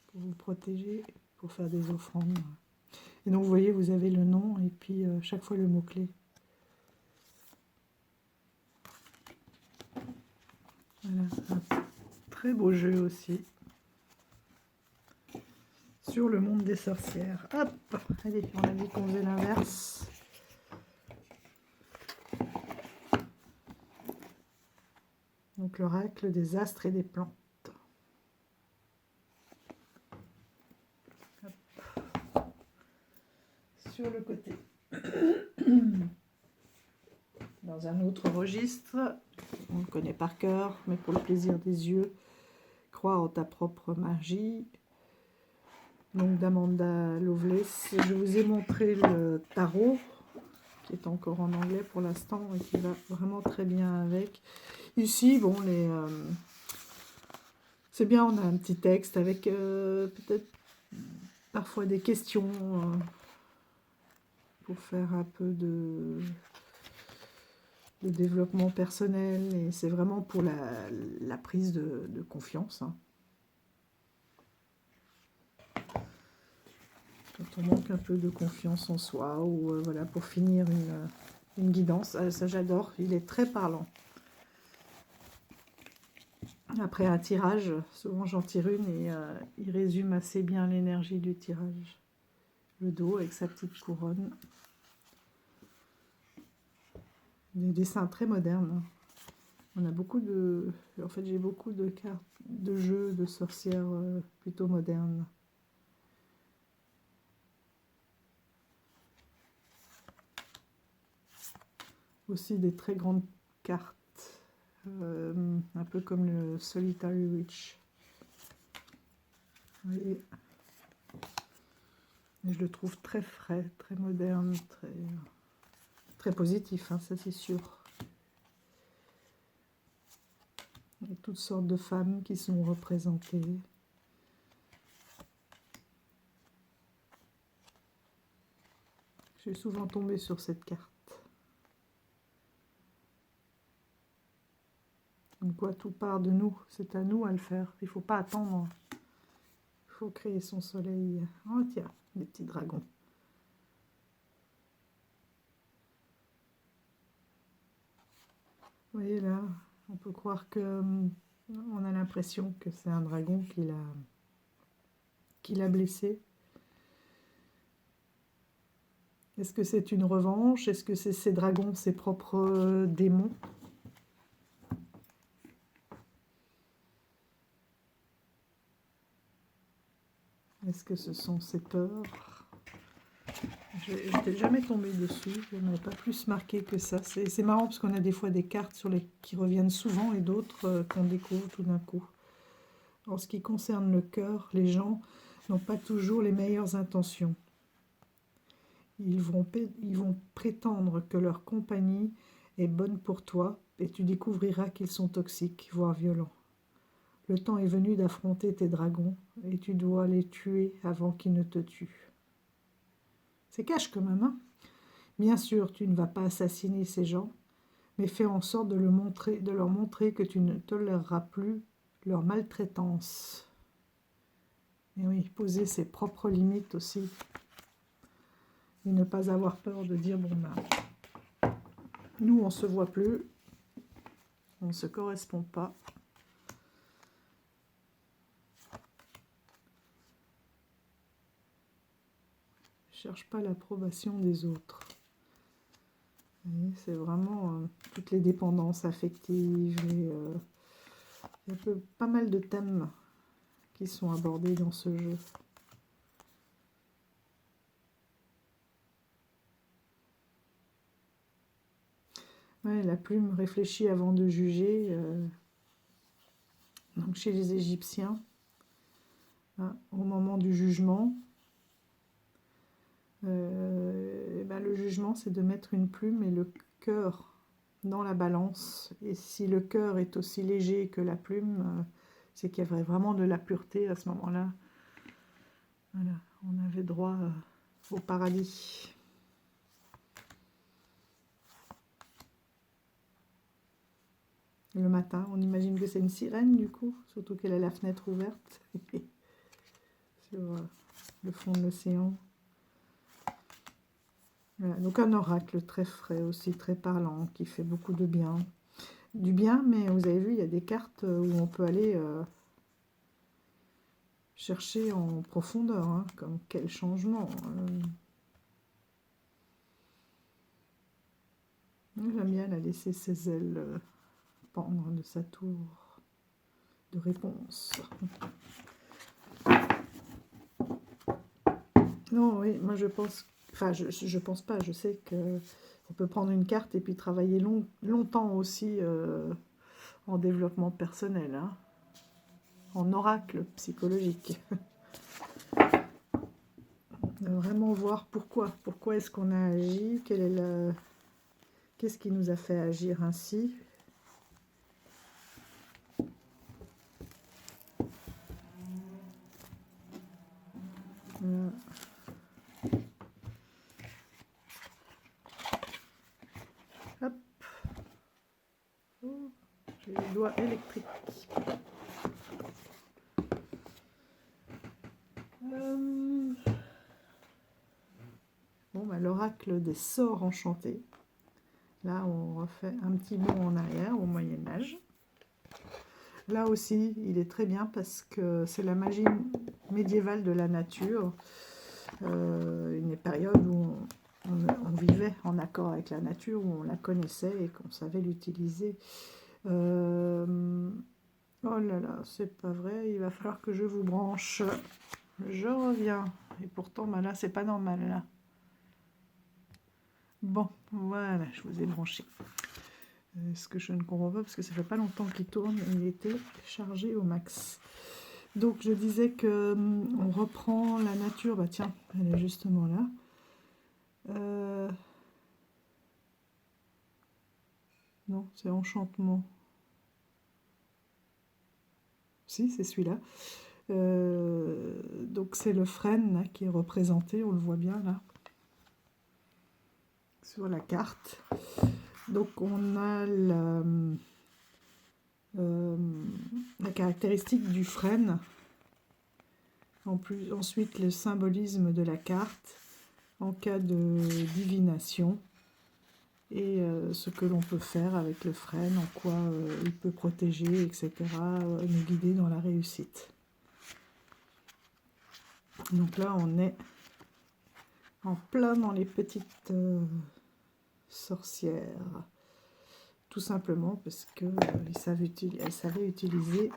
pour vous protéger, pour faire des offrandes. Et donc vous voyez, vous avez le nom et puis chaque fois le mot-clé. Voilà, un très beau jeu aussi. Sur le monde des sorcières. Hop, allez, on a dit qu'on faisait l'inverse. Donc l'oracle des astres et des plantes. Hop. Sur le côté. Dans un autre registre, on le connaît par cœur, mais pour le plaisir des yeux, croire en ta propre magie. Donc d'Amanda Lovelace. Je vous ai montré le tarot, qui est encore en anglais pour l'instant et qui va vraiment très bien avec. Ici, bon, c'est bien, on a un petit texte avec peut-être parfois des questions pour faire un peu de développement personnel. Et c'est vraiment pour la prise de confiance. Hein. Quand on manque un peu de confiance en soi, ou voilà, pour finir une guidance. Ça, j'adore, il est très parlant. Après un tirage, souvent j'en tire une et il résume assez bien l'énergie du tirage. Le dos avec sa petite couronne. Des dessins très modernes. On a beaucoup de... En fait, j'ai beaucoup de cartes de jeux de sorcières plutôt modernes. Aussi des très grandes cartes. Un peu comme le Solitary Witch. Et je le trouve très frais, très moderne, très positif, hein, ça c'est sûr. Il y a toutes sortes de femmes qui sont représentées. Je suis souvent tombée sur cette carte. Comme quoi tout part de nous, c'est à nous à le faire. Il ne faut pas attendre. Il faut créer son soleil. Oh tiens, des petits dragons. Vous voyez là, on peut croire que on a l'impression que c'est un dragon qui l'a blessé. Est-ce que c'est une revanche? Est-ce que c'est ces dragons, ses propres démons? Est-ce que ce sont ses peurs? Je n'étais jamais tombée dessus, je n'avais pas plus marqué que ça. C'est marrant parce qu'on a des fois des cartes qui reviennent souvent et d'autres qu'on découvre tout d'un coup. En ce qui concerne le cœur, les gens n'ont pas toujours les meilleures intentions. Ils vont prétendre que leur compagnie est bonne pour toi et tu découvriras qu'ils sont toxiques, voire violents. Le temps est venu d'affronter tes dragons et tu dois les tuer avant qu'ils ne te tuent. C'est cash quand même, hein? Bien sûr, tu ne vas pas assassiner ces gens, mais fais en sorte de leur montrer que tu ne toléreras plus leur maltraitance. Et oui, poser ses propres limites aussi. Et ne pas avoir peur de dire, bon ben, nous on ne se voit plus, on ne se correspond pas. Cherche pas l'approbation des autres. C'est vraiment toutes les dépendances affectives. Il y a pas mal de thèmes qui sont abordés dans ce jeu. Ouais, la plume réfléchit avant de juger. Donc chez les Égyptiens, hein, au moment du jugement, le jugement, c'est de mettre une plume et le cœur dans la balance. Et si le cœur est aussi léger que la plume, c'est qu'il y avait vraiment de la pureté à ce moment-là. Voilà, on avait droit au paradis. Le matin, on imagine que c'est une sirène du coup, surtout qu'elle a la fenêtre ouverte sur le fond de l'océan. Voilà, donc un oracle très frais aussi, très parlant, qui fait beaucoup de bien. Du bien, mais vous avez vu, il y a des cartes où on peut aller chercher en profondeur, hein, comme quel changement. J'aime bien la laisser ses ailes pendre de sa tour de réponse. Non, oui, moi je pense, enfin je pense pas, je sais que on peut prendre une carte et puis travailler longtemps aussi en développement personnel, hein, en oracle psychologique. Vraiment voir pourquoi est-ce qu'on a agi, qu'est-ce qui nous a fait agir ainsi. Hop. Oh, j'ai les doigts électriques. Bon, bah, l'oracle des sorts enchantés. Là, on refait un petit bond en arrière au Moyen-Âge. Là aussi, il est très bien parce que c'est la magie médiévale de la nature. Une période où on vivait en accord avec la nature, où on la connaissait et qu'on savait l'utiliser. Oh là là, c'est pas vrai, il va falloir que je vous branche. Je reviens. Et pourtant, bah là, c'est pas normal, là. Bon, voilà, je vous ai branché. Ce que je ne comprends pas, parce que ça fait pas longtemps qu'il tourne, et il était chargé au max. Donc, je disais que on reprend la nature. Bah tiens, elle est justement là. Non, c'est enchantement. Si, c'est celui-là. Donc c'est le frêne là, qui est représenté, on le voit bien là, sur la carte. Donc on a la caractéristique du frêne. Ensuite, le symbolisme de la carte en cas de divination. Et ce que l'on peut faire avec le frêne, en quoi il peut protéger, etc., nous guider dans la réussite. Donc là, on est en plein dans les petites sorcières. Tout simplement parce qu'elles savaient utiliser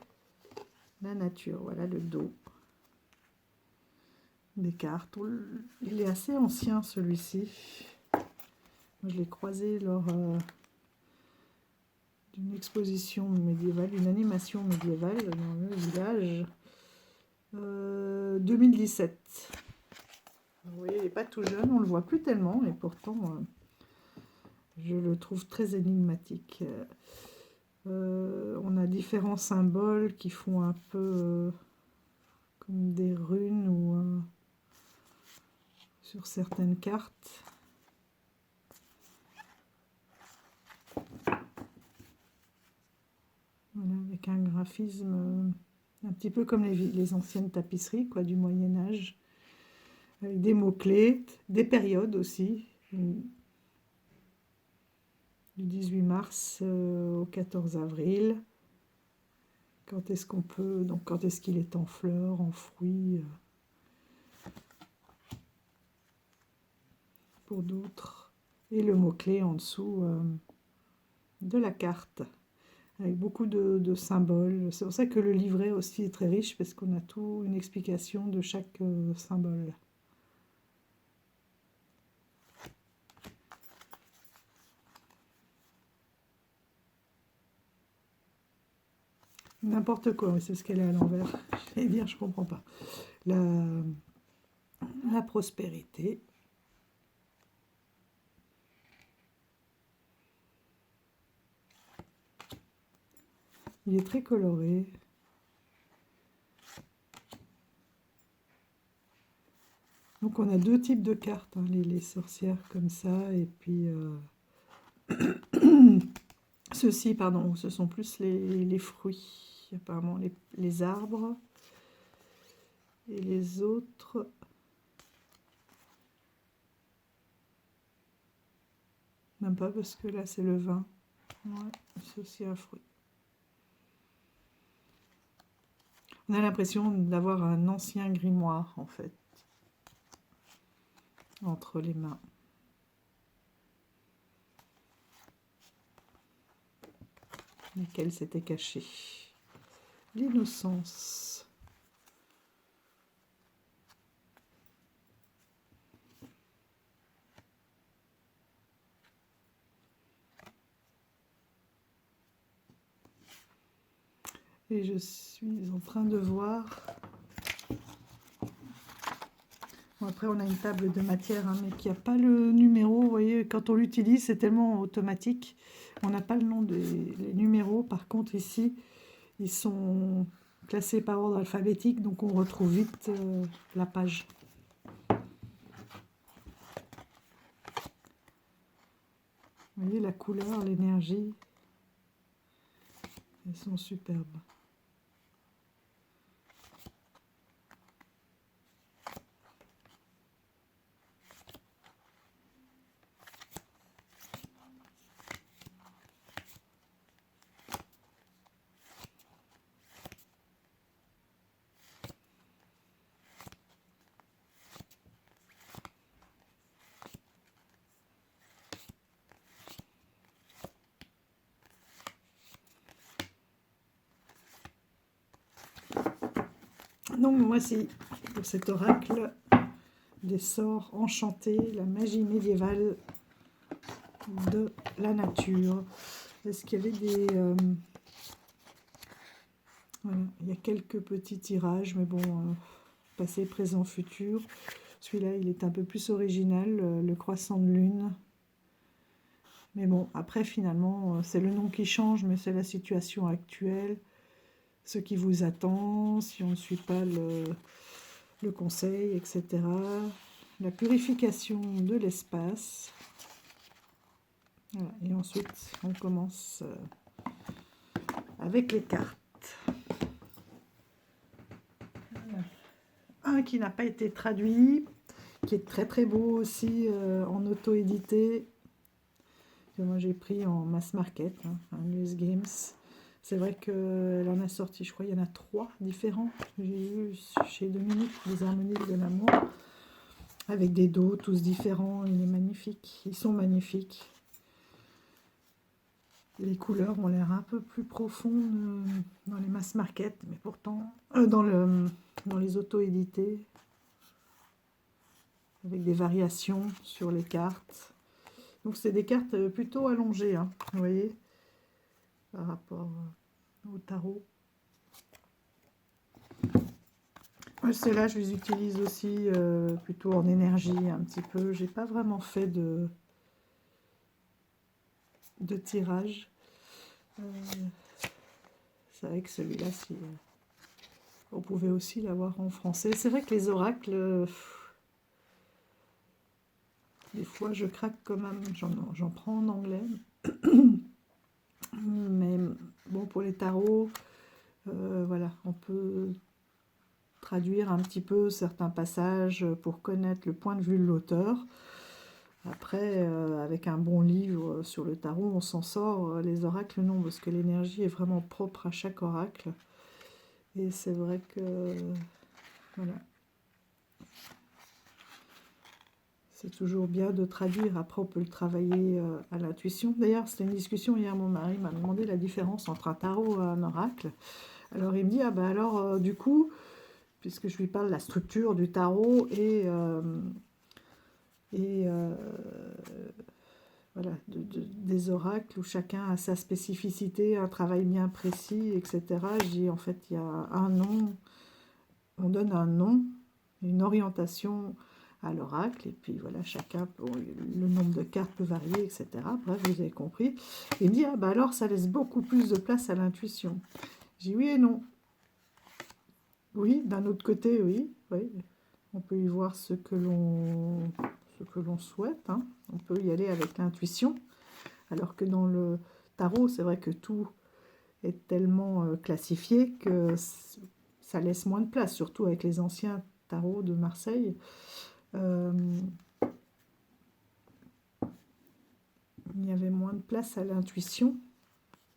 la nature. Voilà le dos. des cartes. Il est assez ancien celui-ci. Je l'ai croisé lors d'une exposition médiévale, une animation médiévale dans le village. 2017. Oui, il n'est pas tout jeune, on le voit plus tellement, et pourtant je le trouve très énigmatique. On a différents symboles qui font un peu comme des runes ou sur certaines cartes. Voilà, avec un graphisme un petit peu comme les anciennes tapisseries quoi, du Moyen-Âge. Avec des mots-clés, des périodes aussi. Du 18 mars au 14 avril. Quand est-ce qu'on peut, donc quand est-ce qu'il est en fleurs, en fruits, pour d'autres. Et le mot-clé en dessous de la carte, avec beaucoup de symboles. C'est pour ça que le livret aussi est très riche, parce qu'on a tout une explication de chaque symbole. N'importe quoi, c'est ce qu'elle est à l'envers. Je vais dire, je comprends pas. La prospérité. Il est très coloré. Donc on a deux types de cartes, hein, les sorcières comme ça, et puis ceux-ci, pardon, ce sont plus les fruits, apparemment les arbres, et les autres, même pas parce que là c'est le vin, ouais, c'est aussi un fruit. On a l'impression d'avoir un ancien grimoire en fait, entre les mains. Lesquels s'était caché. L'innocence. Et je suis en train de voir. Bon, après, on a une table de matière, hein, mais qui n'a pas le numéro. Vous voyez, quand on l'utilise, c'est tellement automatique. On n'a pas le nom des numéros. Par contre, ici, ils sont classés par ordre alphabétique, donc on retrouve vite la page. Vous voyez, la couleur, l'énergie, elles sont superbes. Donc voici pour cet oracle des sorts enchantés, la magie médiévale de la nature. Est-ce qu'il y avait des... voilà, il y a quelques petits tirages, mais bon, passé, présent, futur. Celui-là, il est un peu plus original, le croissant de lune. Mais bon, après, finalement, c'est le nom qui change, mais c'est la situation actuelle. Ce qui vous attend, si on ne suit pas le conseil, etc. La purification de l'espace. Voilà. Et ensuite, on commence avec les cartes. Voilà. Un qui n'a pas été traduit, qui est très très beau aussi, en auto-édité. Moi j'ai pris en mass market, hein, un US Games. C'est vrai qu'elle en a sorti, je crois, il y en a 3 différents. J'ai eu chez Dominique les harmonies de l'amour, avec des dos tous différents. Il est magnifique, ils sont magnifiques. Les couleurs ont l'air un peu plus profondes dans les mass market, mais pourtant dans les auto-édités. avec des variations sur les cartes. Donc c'est des cartes plutôt allongées, hein, vous voyez, par rapport au tarot. Ceux-là, je les utilise aussi plutôt en énergie un petit peu. J'ai pas vraiment fait de tirage. C'est vrai que celui-là, si on pouvait aussi l'avoir en français. C'est vrai que les oracles, des fois je craque quand même. J'en prends en anglais. Mais bon, pour les tarots, voilà, on peut traduire un petit peu certains passages pour connaître le point de vue de l'auteur. Après, avec un bon livre sur le tarot, on s'en sort. Les oracles, non, parce que l'énergie est vraiment propre à chaque oracle. Et c'est vrai que, voilà, c'est toujours bien de traduire. Après, on peut le travailler à l'intuition. D'ailleurs, c'était une discussion hier, mon mari m'a demandé la différence entre un tarot et un oracle. Alors, il me dit, ah ben alors, du coup, puisque je lui parle de la structure du tarot et voilà, des oracles où chacun a sa spécificité, un travail bien précis, etc. Je dis, en fait, il y a un nom, on donne un nom, une orientation à l'oracle, et puis voilà, chacun, le nombre de cartes peut varier, etc. Bref, vous avez compris. Il me dit, ah bah alors, ça laisse beaucoup plus de place à l'intuition. Je dis, oui et non. Oui, d'un autre côté, oui, oui. On peut y voir ce que l'on souhaite, hein. On peut y aller avec l'intuition, alors que dans le tarot, c'est vrai que tout est tellement classifié que ça laisse moins de place, surtout avec les anciens tarots de Marseille. Il y avait moins de place à l'intuition,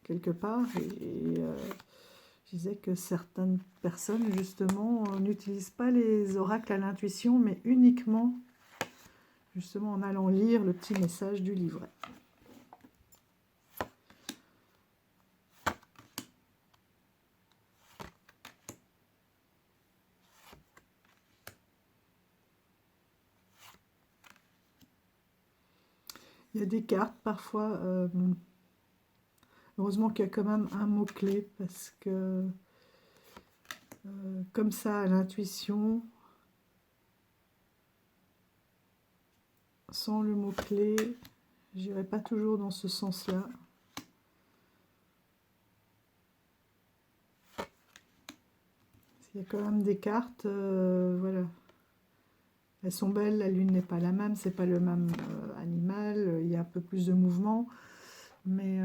quelque part, et je disais que certaines personnes, justement, n'utilisent pas les oracles à l'intuition, mais uniquement, justement, en allant lire le petit message du livret. Il y a des cartes, parfois, heureusement qu'il y a quand même un mot-clé, parce que, comme ça, à l'intuition, sans le mot-clé, je n'irai pas toujours dans ce sens-là. Il y a quand même des cartes, voilà. Elles sont belles, la lune n'est pas la même, c'est pas le même animal, il y a un peu plus de mouvement. Mais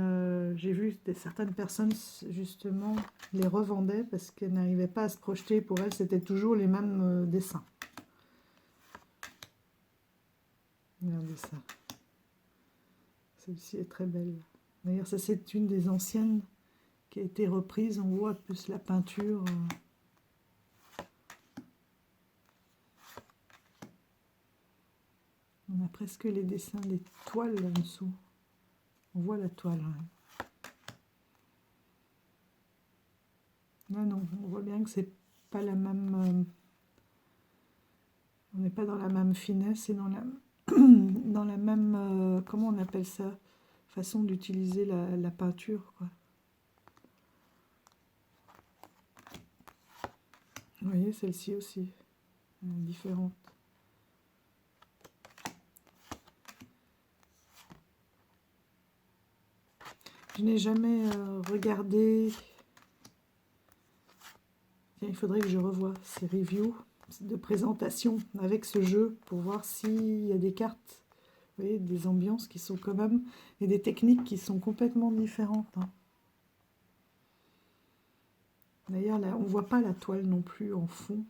j'ai vu certaines personnes, justement, les revendaient parce qu'elles n'arrivaient pas à se projeter. Pour elles, c'était toujours les mêmes dessins. Regardez ça. Celle-ci est très belle. D'ailleurs, ça, c'est une des anciennes qui a été reprise. On voit plus la peinture. On a presque les dessins, les toiles en dessous. On voit la toile. Hein. Là, non, on voit bien que c'est pas la même... on n'est pas dans la même finesse et dans la, dans la même... comment on appelle ça? Façon d'utiliser la peinture, quoi. Vous voyez, celle-ci aussi, différente. Je n'ai jamais regardé... Tiens, il faudrait que je revoie ces reviews de présentation avec ce jeu pour voir s'il y a des cartes, vous voyez, des ambiances qui sont quand même... et des techniques qui sont complètement différentes. Hein. D'ailleurs, là, on ne voit pas la toile non plus en fond.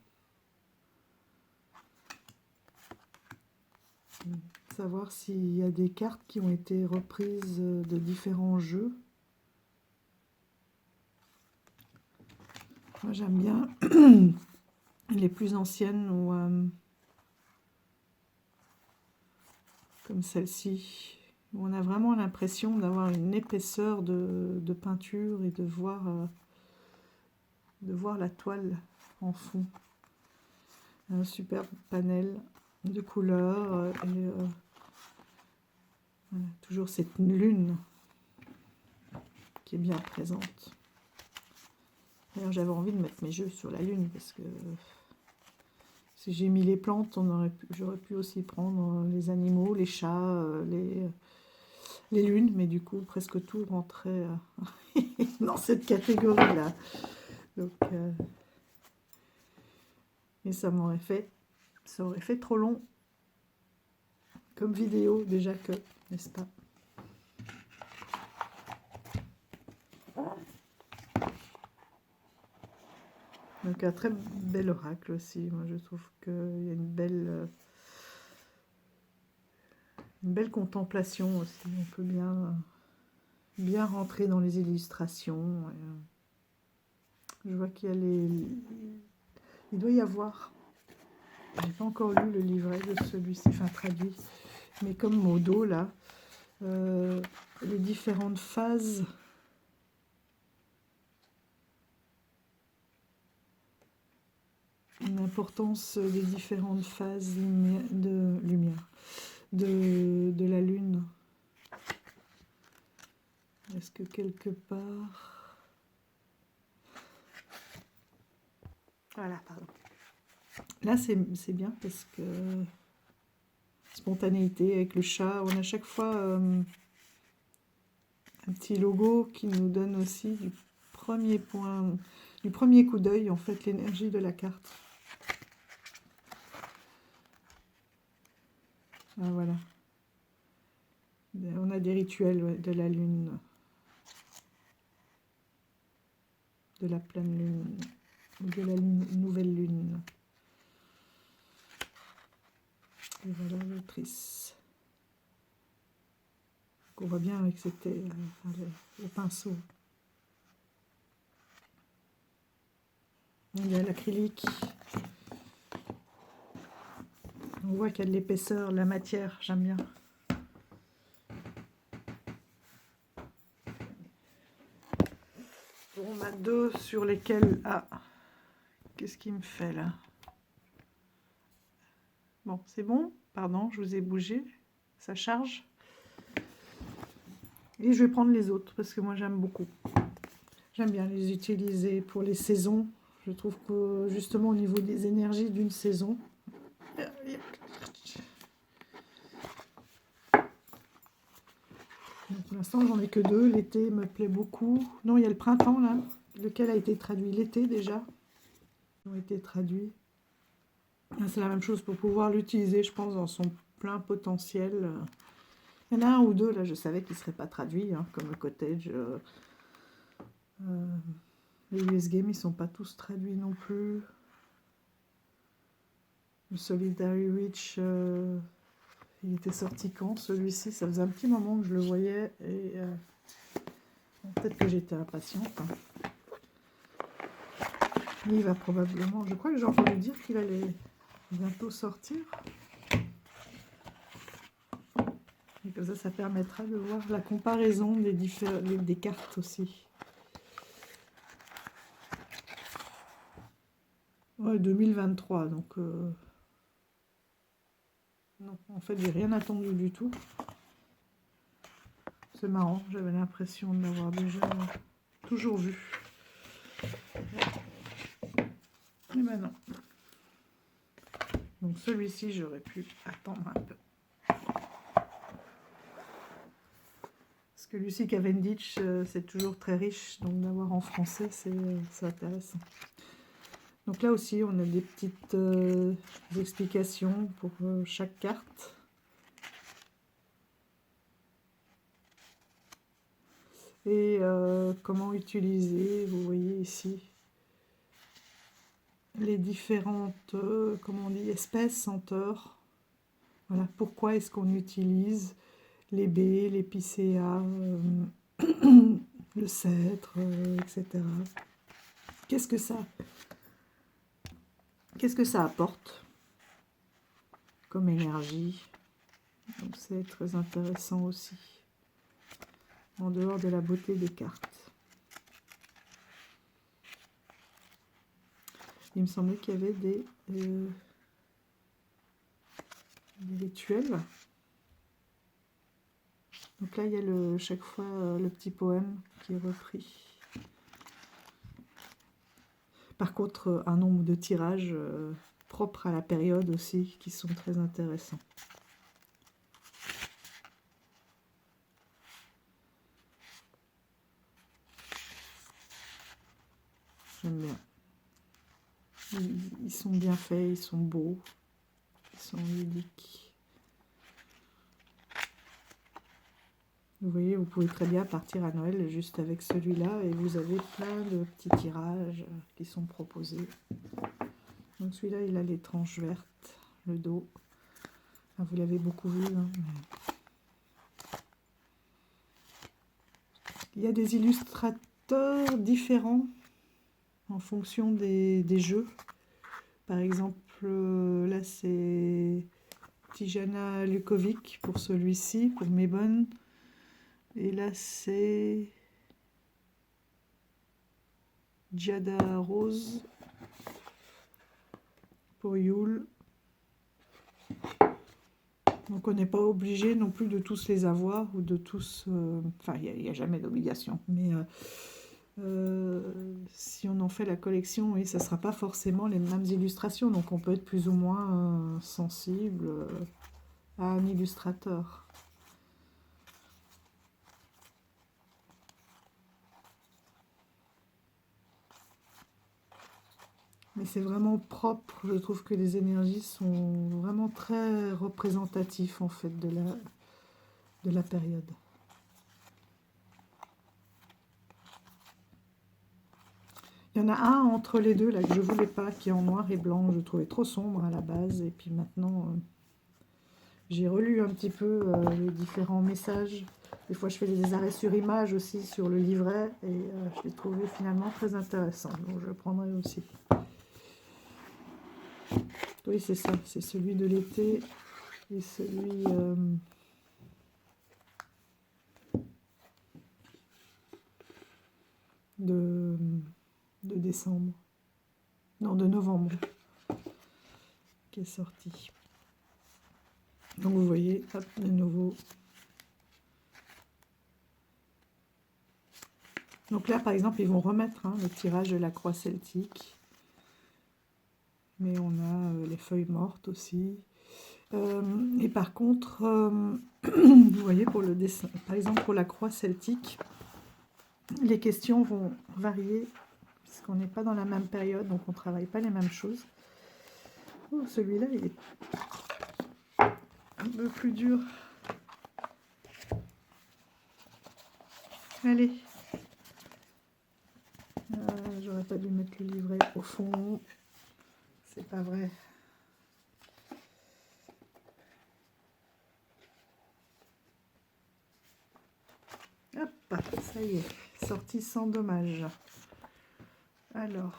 Savoir s'il y a des cartes qui ont été reprises de différents jeux. Moi, j'aime bien les plus anciennes, où, comme celle-ci, où on a vraiment l'impression d'avoir une épaisseur de peinture et de voir la toile en fond. Un superbe panel de couleurs. Voilà, toujours cette lune qui est bien présente. D'ailleurs, j'avais envie de mettre mes jeux sur la lune parce que si j'ai mis les plantes, j'aurais pu aussi prendre les animaux, les chats, les lunes, mais du coup, presque tout rentrait dans cette catégorie-là. Donc, et ça aurait fait trop long comme vidéo déjà que, n'est-ce pas? Donc un très bel oracle aussi. Moi je trouve qu'il y a une belle contemplation aussi. On peut bien rentrer dans les illustrations. Je vois qu'il y a il doit y avoir. J'ai pas encore lu le livret de celui-ci, enfin traduit. Mais comme Modo là, les différentes phases. L'importance des différentes phases de lumière de la lune. Est-ce que quelque part... Voilà, pardon. Là, c'est bien parce que spontanéité avec le chat. On a chaque fois un petit logo qui nous donne aussi du premier coup d'œil, en fait, l'énergie de la carte. Ah, voilà. On a des rituels de la lune, de la pleine lune, ou de la nouvelle lune. Et voilà l'autrice. On voit bien que c'était au pinceau. Il y a l'acrylique. On voit qu'il y a de l'épaisseur, la matière, j'aime bien. On a deux sur lesquels... Ah, qu'est-ce qu'il me fait là? Bon, c'est bon. Pardon, je vous ai bougé. Ça charge. Et je vais prendre les autres parce que moi j'aime beaucoup. J'aime bien les utiliser pour les saisons. Je trouve que justement au niveau des énergies d'une saison, pour l'instant j'en ai que deux. L'été me plaît beaucoup. Non, il y a le printemps là, lequel a été traduit l'été déjà. Ils ont été traduits. C'est la même chose pour pouvoir l'utiliser, je pense, dans son plein potentiel. Il y en a un ou deux, là, je savais qu'ils ne seraient pas traduits, hein, comme le cottage. Les US Games, ils ne sont pas tous traduits non plus. Le Solidary Reach, il était sorti quand, celui-ci? Ça faisait un petit moment que je le voyais, et peut-être que j'étais impatiente. Hein. Il va probablement... Je crois que j'ai entendu dire qu'il allait bientôt sortir. Et comme ça permettra de voir la comparaison des cartes aussi. Ouais, 2023, donc... Non, en fait, j'ai rien attendu du tout. C'est marrant, j'avais l'impression de l'avoir déjà toujours vu. Et ben non. Donc celui-ci, j'aurais pu attendre un peu. Parce que Lucy Cavendish, c'est toujours très riche, donc d'avoir en français, c'est intéressant. Donc là aussi, on a des petites explications pour chaque carte. Et comment utiliser, vous voyez ici, les différentes, comment on dit, espèces, senteurs. Voilà, pourquoi est-ce qu'on utilise les baies, l'épicéa, le cèdre, etc. Qu'est-ce que ça apporte comme énergie? Donc c'est très intéressant aussi, en dehors de la beauté des cartes. Il me semblait qu'il y avait des rituels. Donc là, il y a chaque fois le petit poème qui est repris. Par contre, un nombre de tirages propres à la période aussi, qui sont très intéressants. J'aime bien. Ils sont bien faits, ils sont beaux, ils sont ludiques. Vous voyez, vous pouvez très bien partir à Noël juste avec celui-là et vous avez plein de petits tirages qui sont proposés. Donc celui-là, il a les tranches vertes, le dos. Ah, vous l'avez beaucoup vu. Hein, il y a des illustrateurs différents en fonction des jeux. Par exemple, là c'est Tijana Lukovic pour celui-ci, pour Mebon. Et là c'est Giada Rose pour Yule. Donc on n'est pas obligé non plus de tous les avoir ou de tous... Enfin, il n'y a jamais d'obligation. Mais si on en fait la collection, oui, ça ne sera pas forcément les mêmes illustrations. Donc on peut être plus ou moins sensible à un illustrateur. Mais c'est vraiment propre. Je trouve que les énergies sont vraiment très représentatives en fait de la période. Il y en a un entre les deux là que je ne voulais pas, qui est en noir et blanc. Je trouvais trop sombre à la base. Et puis maintenant, j'ai relu un petit peu les différents messages. Des fois, je fais des arrêts sur image aussi sur le livret. Et je l'ai trouvé finalement très intéressant. Donc, je le prendrai aussi. Oui, c'est ça. C'est celui de l'été et celui... de décembre, non de novembre, qui est sorti. Donc vous voyez, hop, de nouveau. Donc là par exemple ils vont remettre le tirage de la croix celtique, mais on a les feuilles mortes aussi. Et par contre, vous voyez pour le dessin, par exemple pour la croix celtique, les questions vont varier puisqu'on n'est pas dans la même période, donc on ne travaille pas les mêmes choses. Oh, celui-là, il est un peu plus dur. Allez. J'aurais pas dû mettre le livret au fond. C'est pas vrai. Hop, ça y est. Sorti sans dommage. Alors...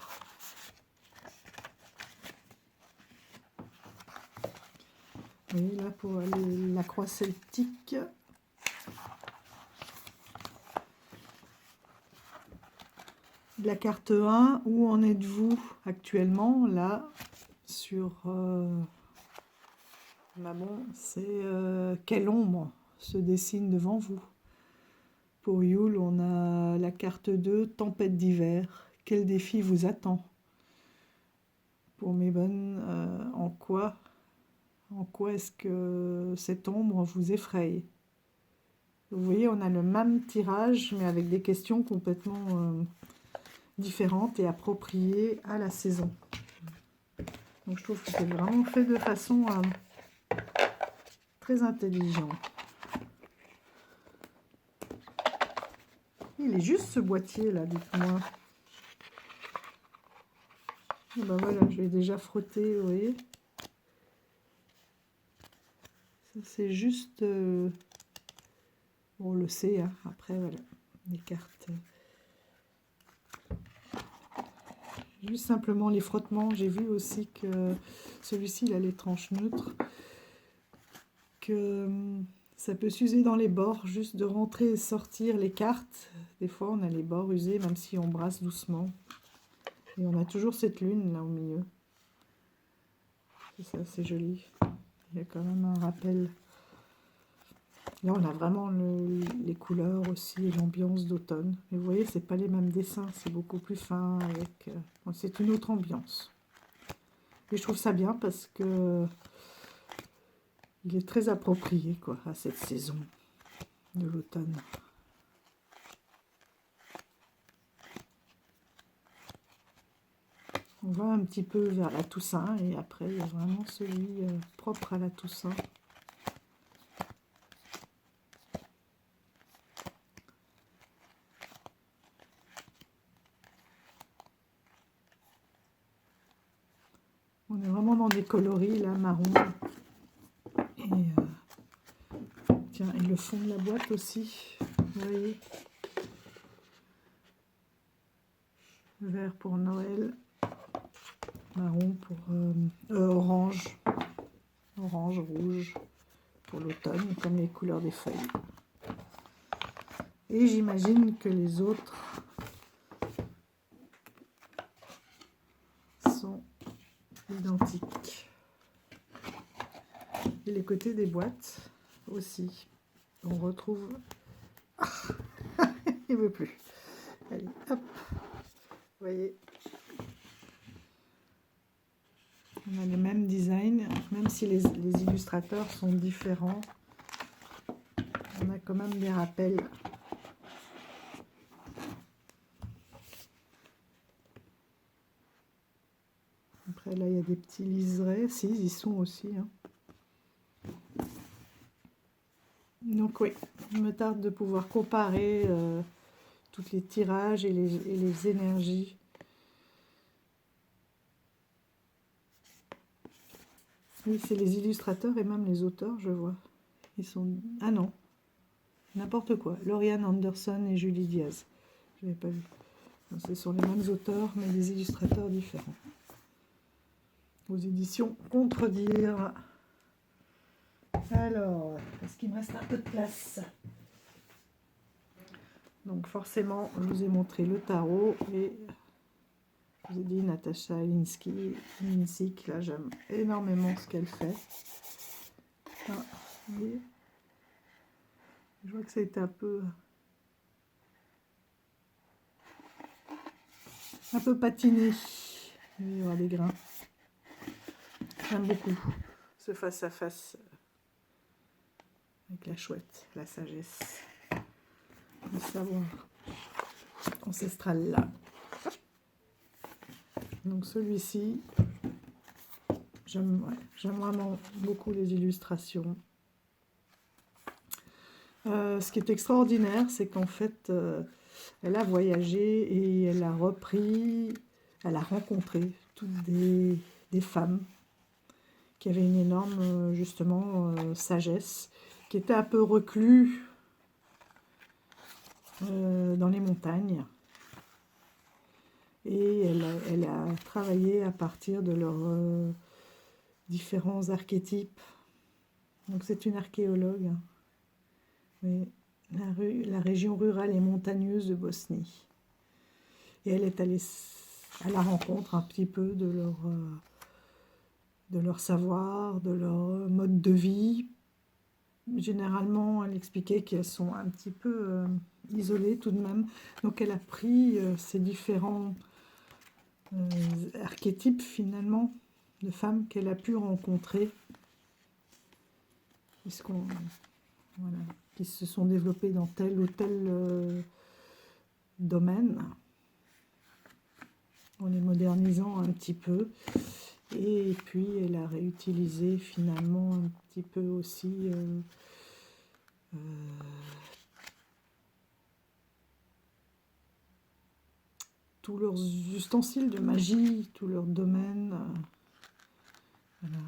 oui, là pour la croix celtique. La carte 1, où en êtes-vous actuellement? Là, sur Maman, c'est quelle ombre se dessine devant vous? Pour Yule, on a la carte 2, tempête d'hiver. Quel défi vous attend? Pour Mebon, en quoi est-ce que cette ombre vous effraie? Vous voyez, on a le même tirage, mais avec des questions complètement différentes et appropriées à la saison. Donc je trouve que c'est vraiment fait de façon très intelligente. Il est juste ce boîtier là, dites-moi. Et ben voilà, je l'ai déjà frotté, vous voyez. Ça c'est juste... on le sait, hein. Après voilà, les cartes... juste simplement les frottements. J'ai vu aussi que celui-ci, il a les tranches neutres. Que ça peut s'user dans les bords, juste de rentrer et sortir les cartes. Des fois, on a les bords usés, même si on brasse doucement. Et on a toujours cette lune là au milieu. C'est ça, c'est joli. Il y a quand même un rappel. Là, on a vraiment les couleurs aussi et l'ambiance d'automne. Mais vous voyez, c'est pas les mêmes dessins, c'est beaucoup plus fin. Bon, c'est une autre ambiance. Et je trouve ça bien parce que il est très approprié quoi, à cette saison de l'automne. On va un petit peu vers la Toussaint et après il y a vraiment celui propre à la Toussaint. On est vraiment dans des coloris là, marron. Et tiens, et le fond de la boîte aussi, vous voyez. Vert pour Noël, marron pour orange, orange, rouge pour l'automne, comme les couleurs des feuilles. Et j'imagine que les autres sont identiques. Et les côtés des boîtes aussi. On retrouve... Il ne veut plus. Allez, hop. Vous voyez. On a le même design, même si les illustrateurs sont différents. On a quand même des rappels. Après, là, il y a des petits liserés. Si, ils y sont aussi. Hein. Donc, oui, il me tarde de pouvoir comparer tous les tirages et les énergies. Oui, c'est les illustrateurs et même les auteurs, je vois. Ils sont... Ah non, n'importe quoi. Lauriane Anderson et Julie Diaz. Je n'avais pas vu. Ce sont les mêmes auteurs, mais des illustrateurs différents. Aux éditions Contredire. Alors, est-ce qu'il me reste un peu de place? Donc forcément, je vous ai montré le tarot et je vous ai dit Natacha Linsick. Là, j'aime énormément ce qu'elle fait. Ah, vous voyez, je vois que ça a été un peu patiné. Il va y avoir des grains. J'aime beaucoup ce face-à-face avec la chouette, la sagesse, le savoir ancestral là. Donc celui-ci, j'aime vraiment beaucoup les illustrations. Ce qui est extraordinaire, c'est qu'en fait, elle a voyagé et elle a rencontré toutes des femmes qui avaient une énorme, justement, sagesse, qui étaient un peu reclus dans les montagnes. Et elle a travaillé à partir de leurs différents archétypes. Donc c'est une archéologue. Oui, la région rurale et montagneuse de Bosnie. Et elle est allée à la rencontre un petit peu de leur savoir, de leur mode de vie. Généralement, elle expliquait qu'elles sont un petit peu isolées tout de même. Donc elle a pris ces différents archétypes finalement de femmes qu'elle a pu rencontrer. Voilà, qui se sont développées dans tel ou tel domaine, en les modernisant un petit peu. Et puis, elle a réutilisé finalement un petit peu aussi tous leurs ustensiles de magie, tous leurs domaines. Voilà.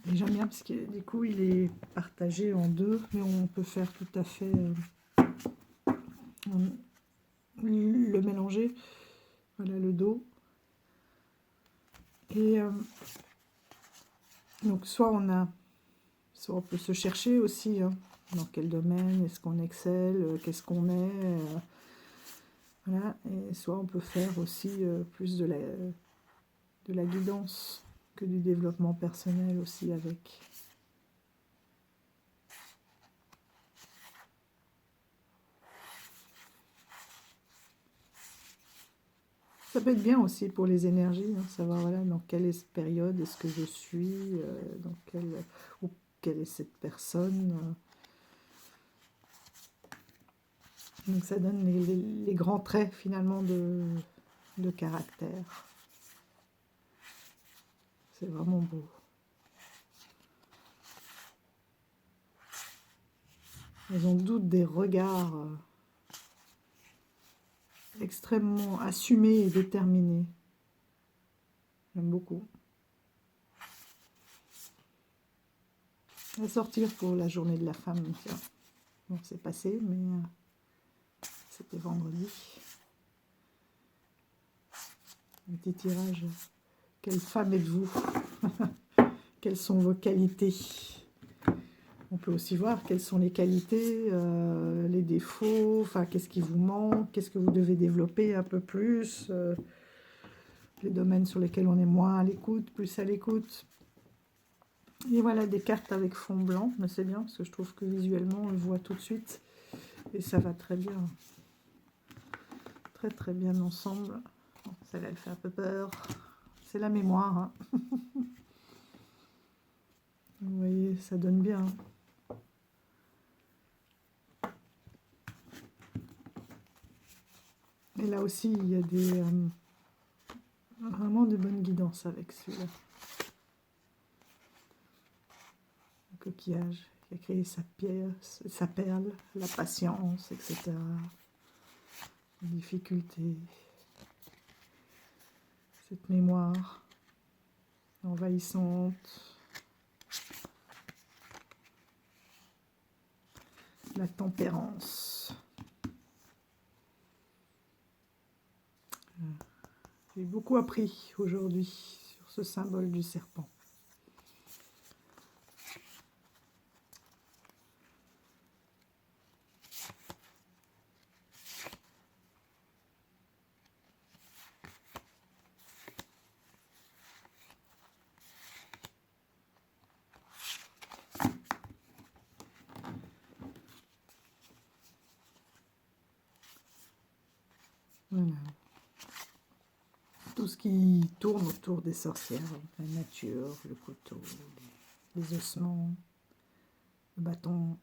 Et j'aime bien parce que du coup, il est partagé en deux, mais on peut faire tout à fait le mélanger. Voilà le dos. Et donc, soit on peut se chercher aussi, hein, dans quel domaine, est-ce qu'on excelle, qu'est-ce qu'on est. Voilà. Et soit on peut faire aussi plus de de la guidance que du développement personnel aussi avec. Ça peut être bien aussi pour les énergies, hein, savoir voilà, dans quelle période est-ce que je suis, dans quelle, ou quelle est cette personne. Donc ça donne les grands traits finalement de caractère. C'est vraiment beau. Ils ont doute des regards extrêmement assumés et déterminés. J'aime beaucoup. À sortir pour la journée de la femme. Tiens. Bon, c'est passé, mais c'était vendredi. Un petit tirage. Quelle femme êtes-vous? Quelles sont vos qualités? On peut aussi voir quelles sont les qualités, les défauts, enfin qu'est-ce qui vous manque, qu'est-ce que vous devez développer un peu plus, les domaines sur lesquels on est moins à l'écoute, plus à l'écoute. Et voilà des cartes avec fond blanc, mais c'est bien parce que je trouve que visuellement on le voit tout de suite et ça va très bien. Très très bien ensemble. Bon, celle-là elle fait un peu peur. C'est la mémoire. Hein. Vous voyez, ça donne bien. Et là aussi, il y a des vraiment de bonnes guidances avec celui-là. Le coquillage qui a créé sa perle, la patience, etc. Les difficultés. Cette mémoire envahissante. La tempérance. J'ai beaucoup appris aujourd'hui sur ce symbole du serpent. Voilà. Tout ce qui tourne autour des sorcières, la nature, le couteau, les ossements, le bâton.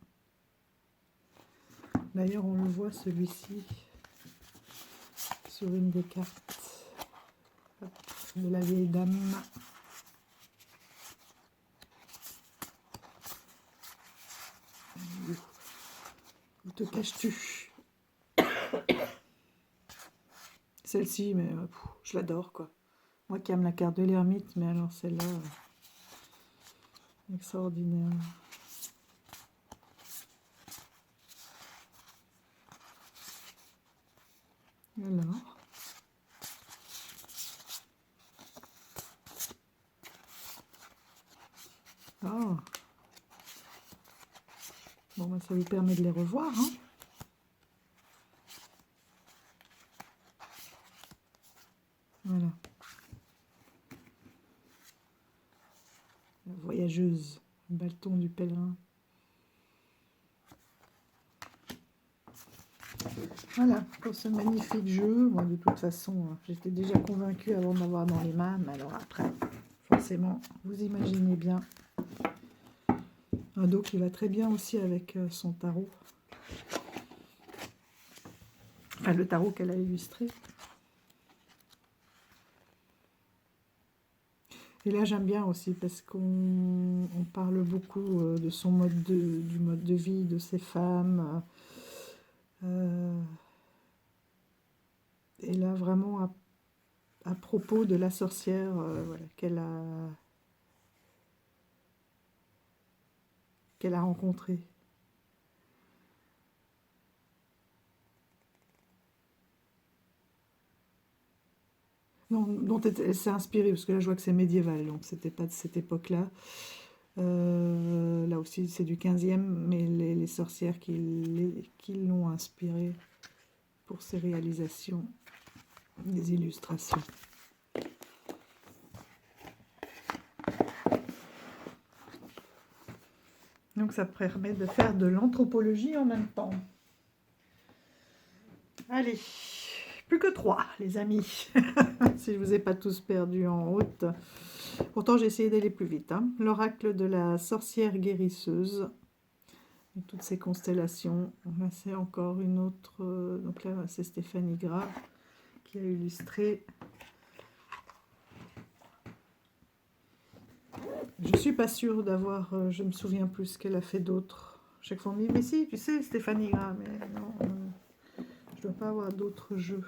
D'ailleurs, on le voit celui-ci sur une des cartes de la vieille dame. Où te caches-tu? Celle-ci, mais je l'adore, quoi. Moi qui aime la carte de l'ermite, mais alors celle-là, extraordinaire. Alors. Ah. Bon, bah, ça vous permet de les revoir, hein. Voilà. La voyageuse, le bâton du pèlerin. Voilà, pour ce magnifique jeu. Moi, de toute façon, j'étais déjà convaincue avant d'avoir dans les mains, mais alors après, forcément, vous imaginez bien. Un dos qui va très bien aussi avec son tarot. Enfin, le tarot qu'elle a illustré. Et là, j'aime bien aussi parce qu'on parle beaucoup de son du mode de vie de ces femmes. Et là, vraiment, à propos de la sorcière voilà, qu'elle a rencontrée. Non, dont elle s'est inspirée, parce que là, je vois que c'est médiéval, donc c'était pas de cette époque-là. Là aussi, c'est du 15e, mais les sorcières qui l'ont inspirée pour ses réalisations, des illustrations. Donc ça permet de faire de l'anthropologie en même temps. Allez, plus que 3, les amis. Si je ne vous ai pas tous perdus en route. Pourtant, j'ai essayé d'aller plus vite. Hein. L'oracle de la sorcière guérisseuse. Et toutes ces constellations. Là, c'est encore une autre. Donc là, c'est Stéphanie Gras qui a illustré. Je ne suis pas sûre d'avoir... je me souviens plus ce qu'elle a fait d'autres. Chaque fois, on me dit, mais si, tu sais, Stéphanie Gras. Mais non, je ne dois pas avoir d'autres jeux.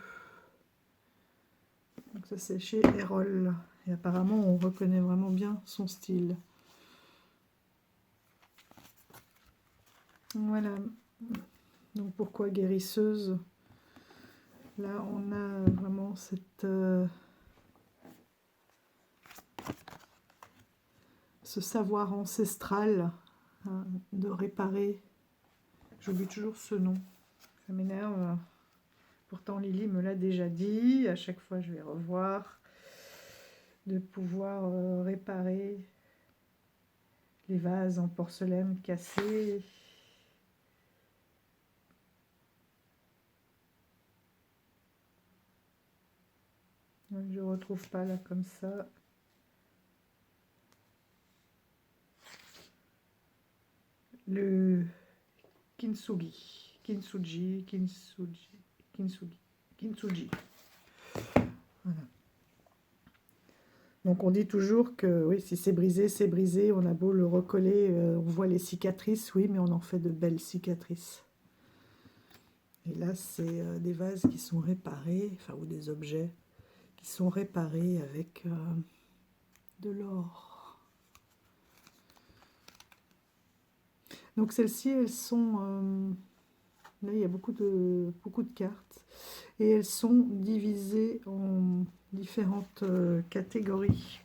Donc ça, c'est chez Erol. Et apparemment, on reconnaît vraiment bien son style. Voilà. Donc pourquoi guérisseuse? Là, on a vraiment cette... ce savoir ancestral hein, de réparer. J'oublie toujours ce nom. Ça m'énerve. Pourtant, Lily me l'a déjà dit. À chaque fois, je vais revoir. De pouvoir réparer les vases en porcelaine cassés. Je ne retrouve pas là comme ça. Le kintsugi. Voilà. Donc on dit toujours que oui, si c'est brisé, c'est brisé. On a beau le recoller, on voit les cicatrices, oui, mais on en fait de belles cicatrices. Et là, c'est des vases qui sont réparés, enfin, ou des objets qui sont réparés avec de l'or. Donc celles-ci, elles sont... là, il y a beaucoup de cartes. Et elles sont divisées en différentes catégories.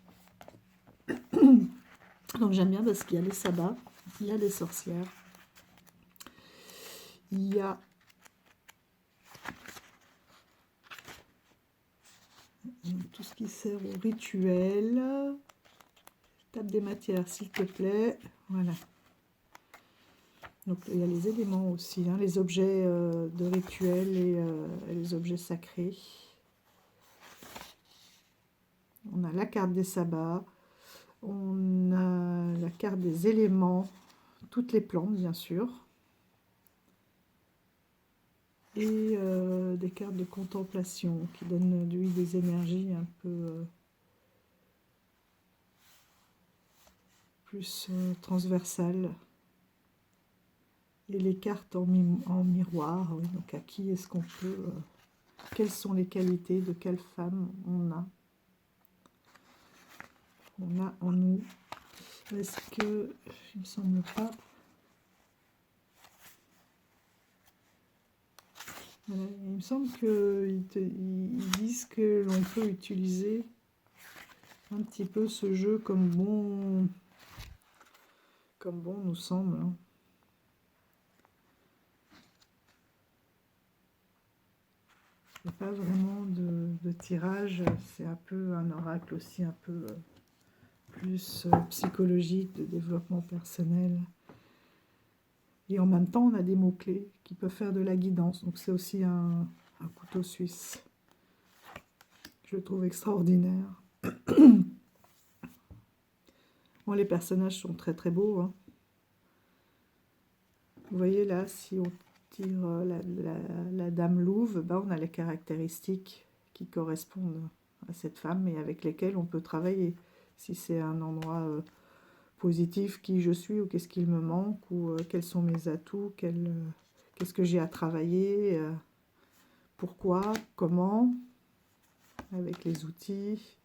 Donc j'aime bien parce qu'il y a les sabbats, il y a des sorcières, il y a tout ce qui sert au rituel. Tape des matières s'il te plaît. Voilà. Donc il y a les éléments aussi, hein, les objets de rituel et les objets sacrés. On a la carte des sabbats, on a la carte des éléments, toutes les plantes bien sûr. Et des cartes de contemplation qui donnent lui des énergies un peu plus transversales. Et les cartes en miroir, oui, donc à qui est-ce qu'on peut, quelles sont les qualités de quelle femme on a en nous. Est-ce que, il me semble pas, voilà, il me semble qu'ils disent que l'on peut utiliser un petit peu ce jeu comme bon nous semble. Hein. Il n'y a pas vraiment de tirage, c'est un peu un oracle aussi un peu plus psychologique, de développement personnel. Et en même temps, on a des mots-clés qui peuvent faire de la guidance. Donc c'est aussi un couteau suisse. Je le trouve extraordinaire. Bon, les personnages sont très très beaux. Hein. Vous voyez là, si on tire la dame louve, ben, on a les caractéristiques qui correspondent à cette femme et avec lesquelles on peut travailler. Si c'est un endroit positif, qui je suis ou qu'est-ce qu'il me manque ou quels sont mes atouts, qu'est-ce que j'ai à travailler, pourquoi, comment, avec les outils.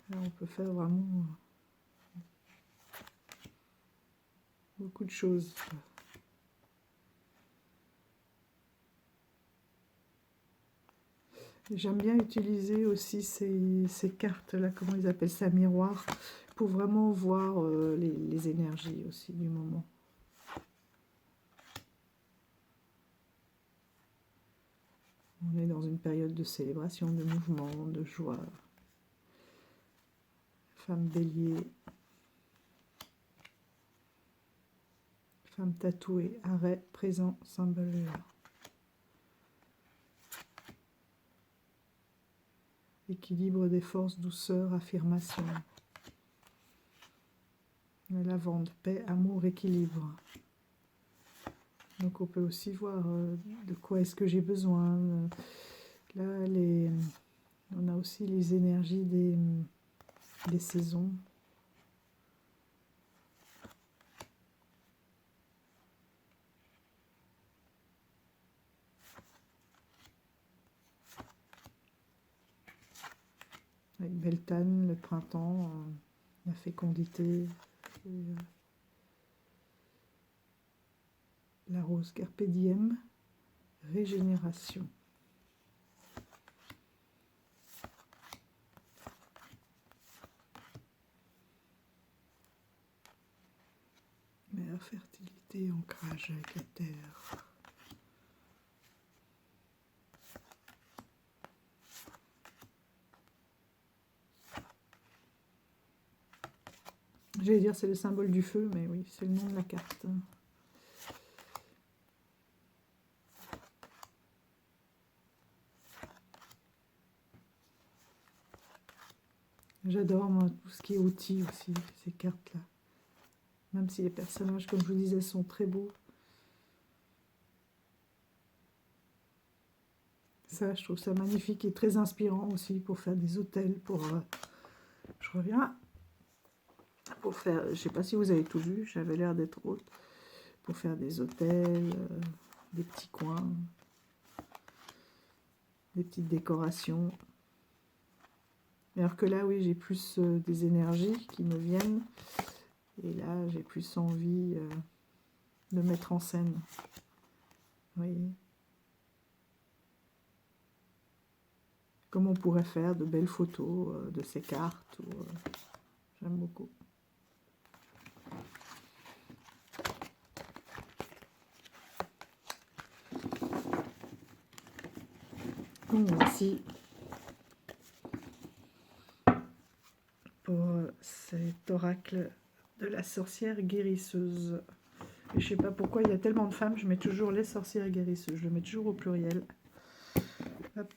Là, on peut faire vraiment beaucoup de choses. J'aime bien utiliser aussi ces cartes-là, comment ils appellent ça, miroir, pour vraiment voir les énergies aussi du moment. On est dans une période de célébration, de mouvement, de joie. femme bélier, femme tatouée, arrêt, présent, symbole là. Équilibre des forces, douceur, affirmation. La lavande, paix, amour, équilibre. Donc on peut aussi voir de quoi est-ce que j'ai besoin. Là, on a aussi les énergies des saisons. Avec Beltane, le printemps, la fécondité, la rose Carpe Diem, régénération. Mère, fertilité, ancrage avec la terre. J'allais dire c'est le symbole du feu, mais oui, c'est le nom de la carte. J'adore moi tout ce qui est outils aussi, ces cartes-là. Même si les personnages, comme je vous disais, sont très beaux. Ça, je trouve ça magnifique et très inspirant aussi pour faire des hôtels, pour... je reviens... Pour faire, je sais pas si vous avez tout vu, j'avais l'air d'être haute. Pour faire des hôtels, des petits coins, des petites décorations. Alors que là, oui, j'ai plus des énergies qui me viennent. Et là, j'ai plus envie de mettre en scène. Vous voyez ? Comme on pourrait faire de belles photos de ces cartes. J'aime beaucoup. Donc voici pour cet oracle de la sorcière guérisseuse. Et je sais pas pourquoi il y a tellement de femmes, je mets toujours les sorcières guérisseuses, je le mets toujours au pluriel. Hop.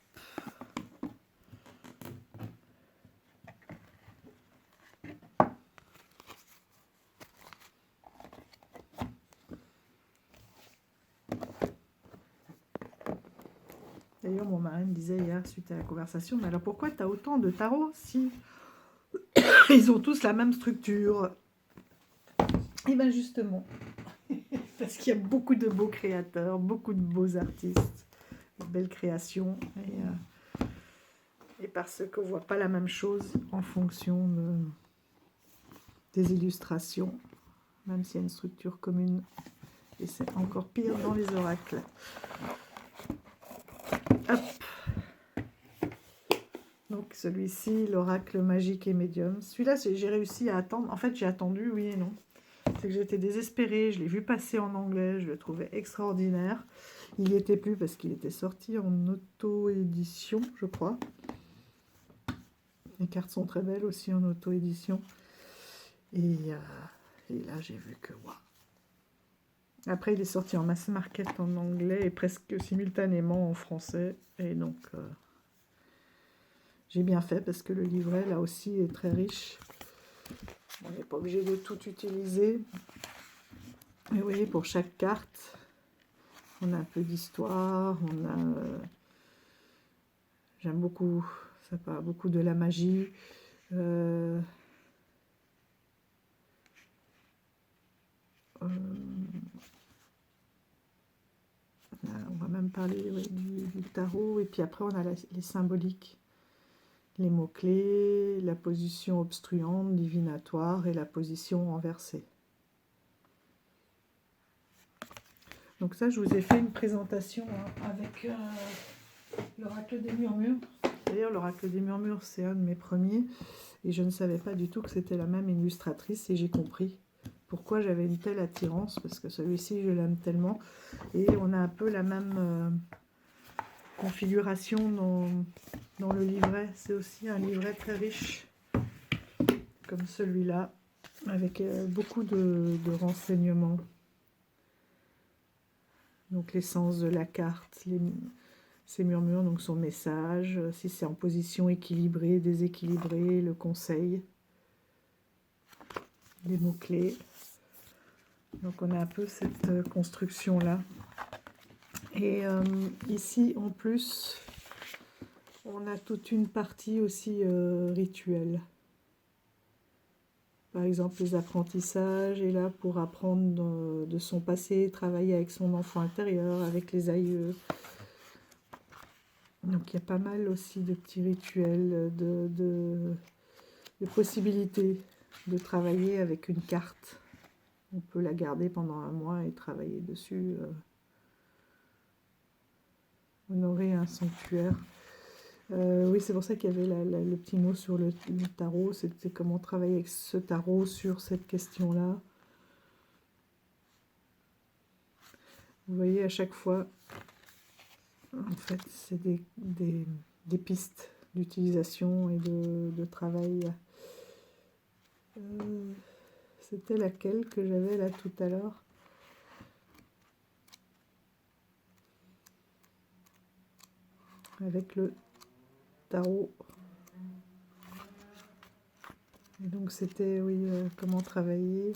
D'ailleurs, mon mari me disait hier, suite à la conversation, mais alors pourquoi tu as autant de tarots si ils ont tous la même structure? Et bien justement, parce qu'il y a beaucoup de beaux créateurs, beaucoup de beaux artistes, de belles créations, et parce qu'on ne voit pas la même chose en fonction des illustrations, même s'il y a une structure commune, et c'est encore pire dans les oracles. Hop. Donc celui-ci, l'oracle magique et médium. Celui-là, j'ai réussi à attendre. En fait, j'ai attendu, oui et non. C'est que j'étais désespérée, je l'ai vu passer en anglais, je le trouvais extraordinaire. Il n'y était plus parce qu'il était sorti en auto-édition, je crois. Les cartes sont très belles aussi en auto-édition. Et là, j'ai vu que, waouh. Après, il est sorti en mass market en anglais et presque simultanément en français. Et donc, j'ai bien fait parce que le livret, là aussi, est très riche. On n'est pas obligé de tout utiliser. Et vous voyez, pour chaque carte, on a un peu d'histoire, on a... j'aime beaucoup, ça parle beaucoup de la magie. On va même parler du tarot. Et puis après, on a les symboliques. Les mots-clés, la position obstruante, divinatoire et la position renversée. Donc ça, je vous ai fait une présentation avec l'oracle des murmures. D'ailleurs, l'oracle des murmures, c'est un de mes premiers. Et je ne savais pas du tout que c'était la même illustratrice. Et j'ai compris pourquoi j'avais une telle attirance. Parce que celui-ci, je l'aime tellement. Et on a un peu la même configuration dans le livret. C'est aussi un livret très riche. comme celui-là, avec beaucoup de renseignements. Donc l'essence de la carte, ces murmures, donc son message, si c'est en position équilibrée, déséquilibrée, le conseil, les mots-clés. Donc on a un peu cette construction-là. Et ici, en plus, on a toute une partie aussi rituelle. Par exemple, les apprentissages, et là pour apprendre de son passé, travailler avec son enfant intérieur, avec les aïeux. Donc il y a pas mal aussi de petits rituels, de possibilités de travailler avec une carte. On peut la garder pendant un mois et travailler dessus. Honorer un sanctuaire. Oui, c'est pour ça qu'il y avait le petit mot sur le tarot. C'était comment travailler avec ce tarot sur cette question-là. Vous voyez, à chaque fois, en fait, c'est des pistes d'utilisation et de travail. C'était laquelle que j'avais là tout à l'heure? Avec le tarot. Et donc c'était, oui, comment travailler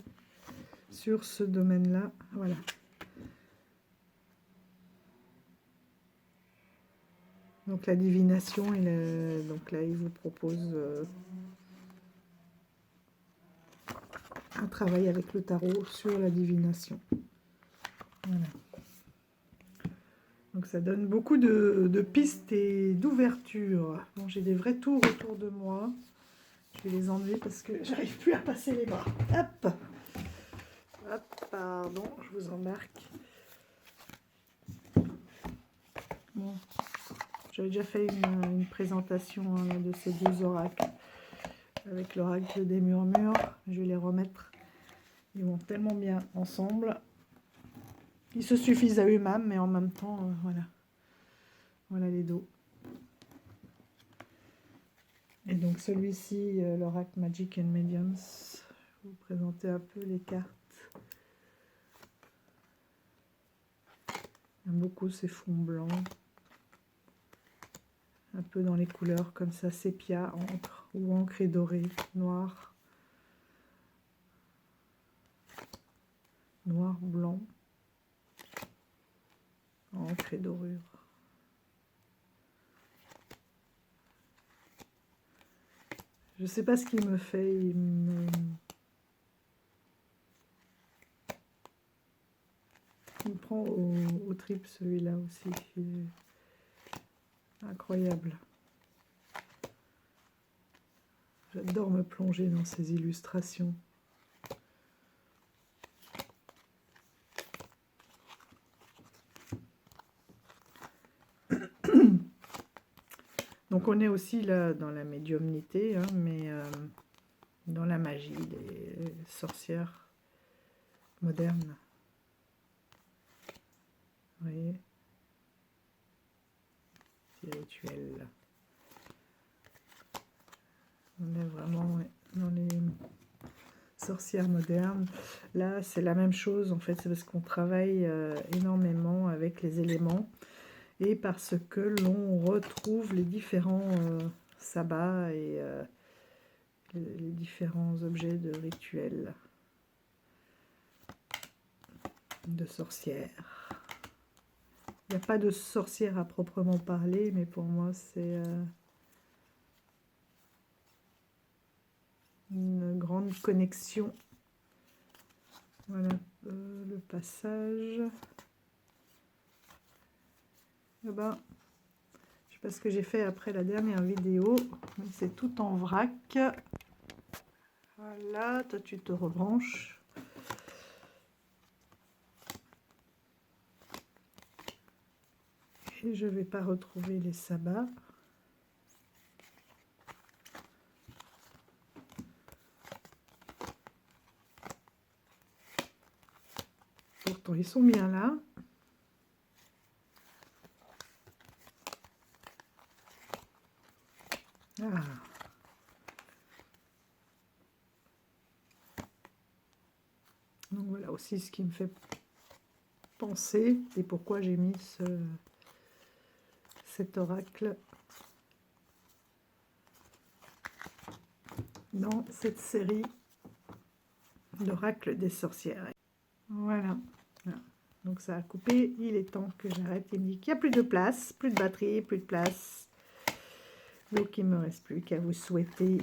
sur ce domaine-là. Voilà. Donc la divination, et donc là il vous propose un travail avec le tarot sur la divination. Voilà. Donc ça donne beaucoup de pistes et d'ouverture. Bon, j'ai des vrais tours autour de moi. Je vais les enlever parce que j'arrive plus à passer les bras. Hop. Hop, pardon, je vous embarque. Bon, j'avais déjà fait une présentation de ces deux oracles avec l'oracle des murmures. Je vais les remettre. Ils vont tellement bien ensemble. Ils se suffisent à eux-mêmes, mais en même temps, voilà. Voilà les dos. Et donc celui-ci, l'oracle Magic and Mediums. Je vais vous présenter un peu les cartes. J'aime beaucoup ces fonds blancs. Un peu dans les couleurs comme ça, sépia, encre ou encre et doré, noir. Noir, blanc. Encre et dorure. Je sais pas ce qu'il me fait, il me prend au trip celui-là aussi. Incroyable. J'adore me plonger dans ces illustrations. Donc on est aussi là dans la médiumnité, hein, mais dans la magie des sorcières modernes. Vous voyez, ces rituels. On est vraiment dans les sorcières modernes. Là, c'est la même chose, en fait, c'est parce qu'on travaille énormément avec les éléments et parce que l'on retrouve les différents sabbats et les différents objets de rituels de sorcières. Il n'y a pas de sorcière à proprement parler, mais pour moi, c'est une grande connexion. Voilà le passage. Eh ben, je sais pas ce que j'ai fait après la dernière vidéo. C'est tout en vrac. Voilà, toi tu te rebranches. Et je vais pas retrouver les sabbats. Pourtant, ils sont bien là. Ah. Donc voilà aussi ce qui me fait penser et pourquoi j'ai mis cet oracle dans cette série l'oracle des sorcières. Voilà. Voilà. Donc ça a coupé, il est temps que j'arrête. Il me dit qu'il n'y a plus de place, plus de batterie, plus de place. Donc il ne me reste plus qu'à vous souhaiter.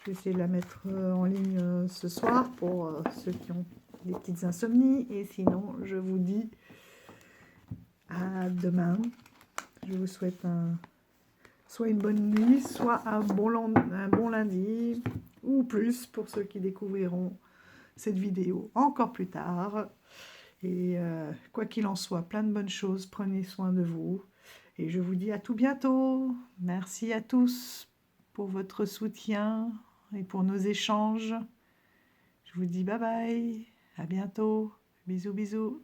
Je vais essayer de la mettre en ligne ce soir pour ceux qui ont des petites insomnies. Et sinon, je vous dis à demain. Je vous souhaite soit une bonne nuit, soit un bon lundi, ou plus pour ceux qui découvriront cette vidéo encore plus tard. Et quoi qu'il en soit, plein de bonnes choses, prenez soin de vous. Et je vous dis à tout bientôt. Merci à tous pour votre soutien et pour nos échanges. Je vous dis bye bye, à bientôt, bisous bisous.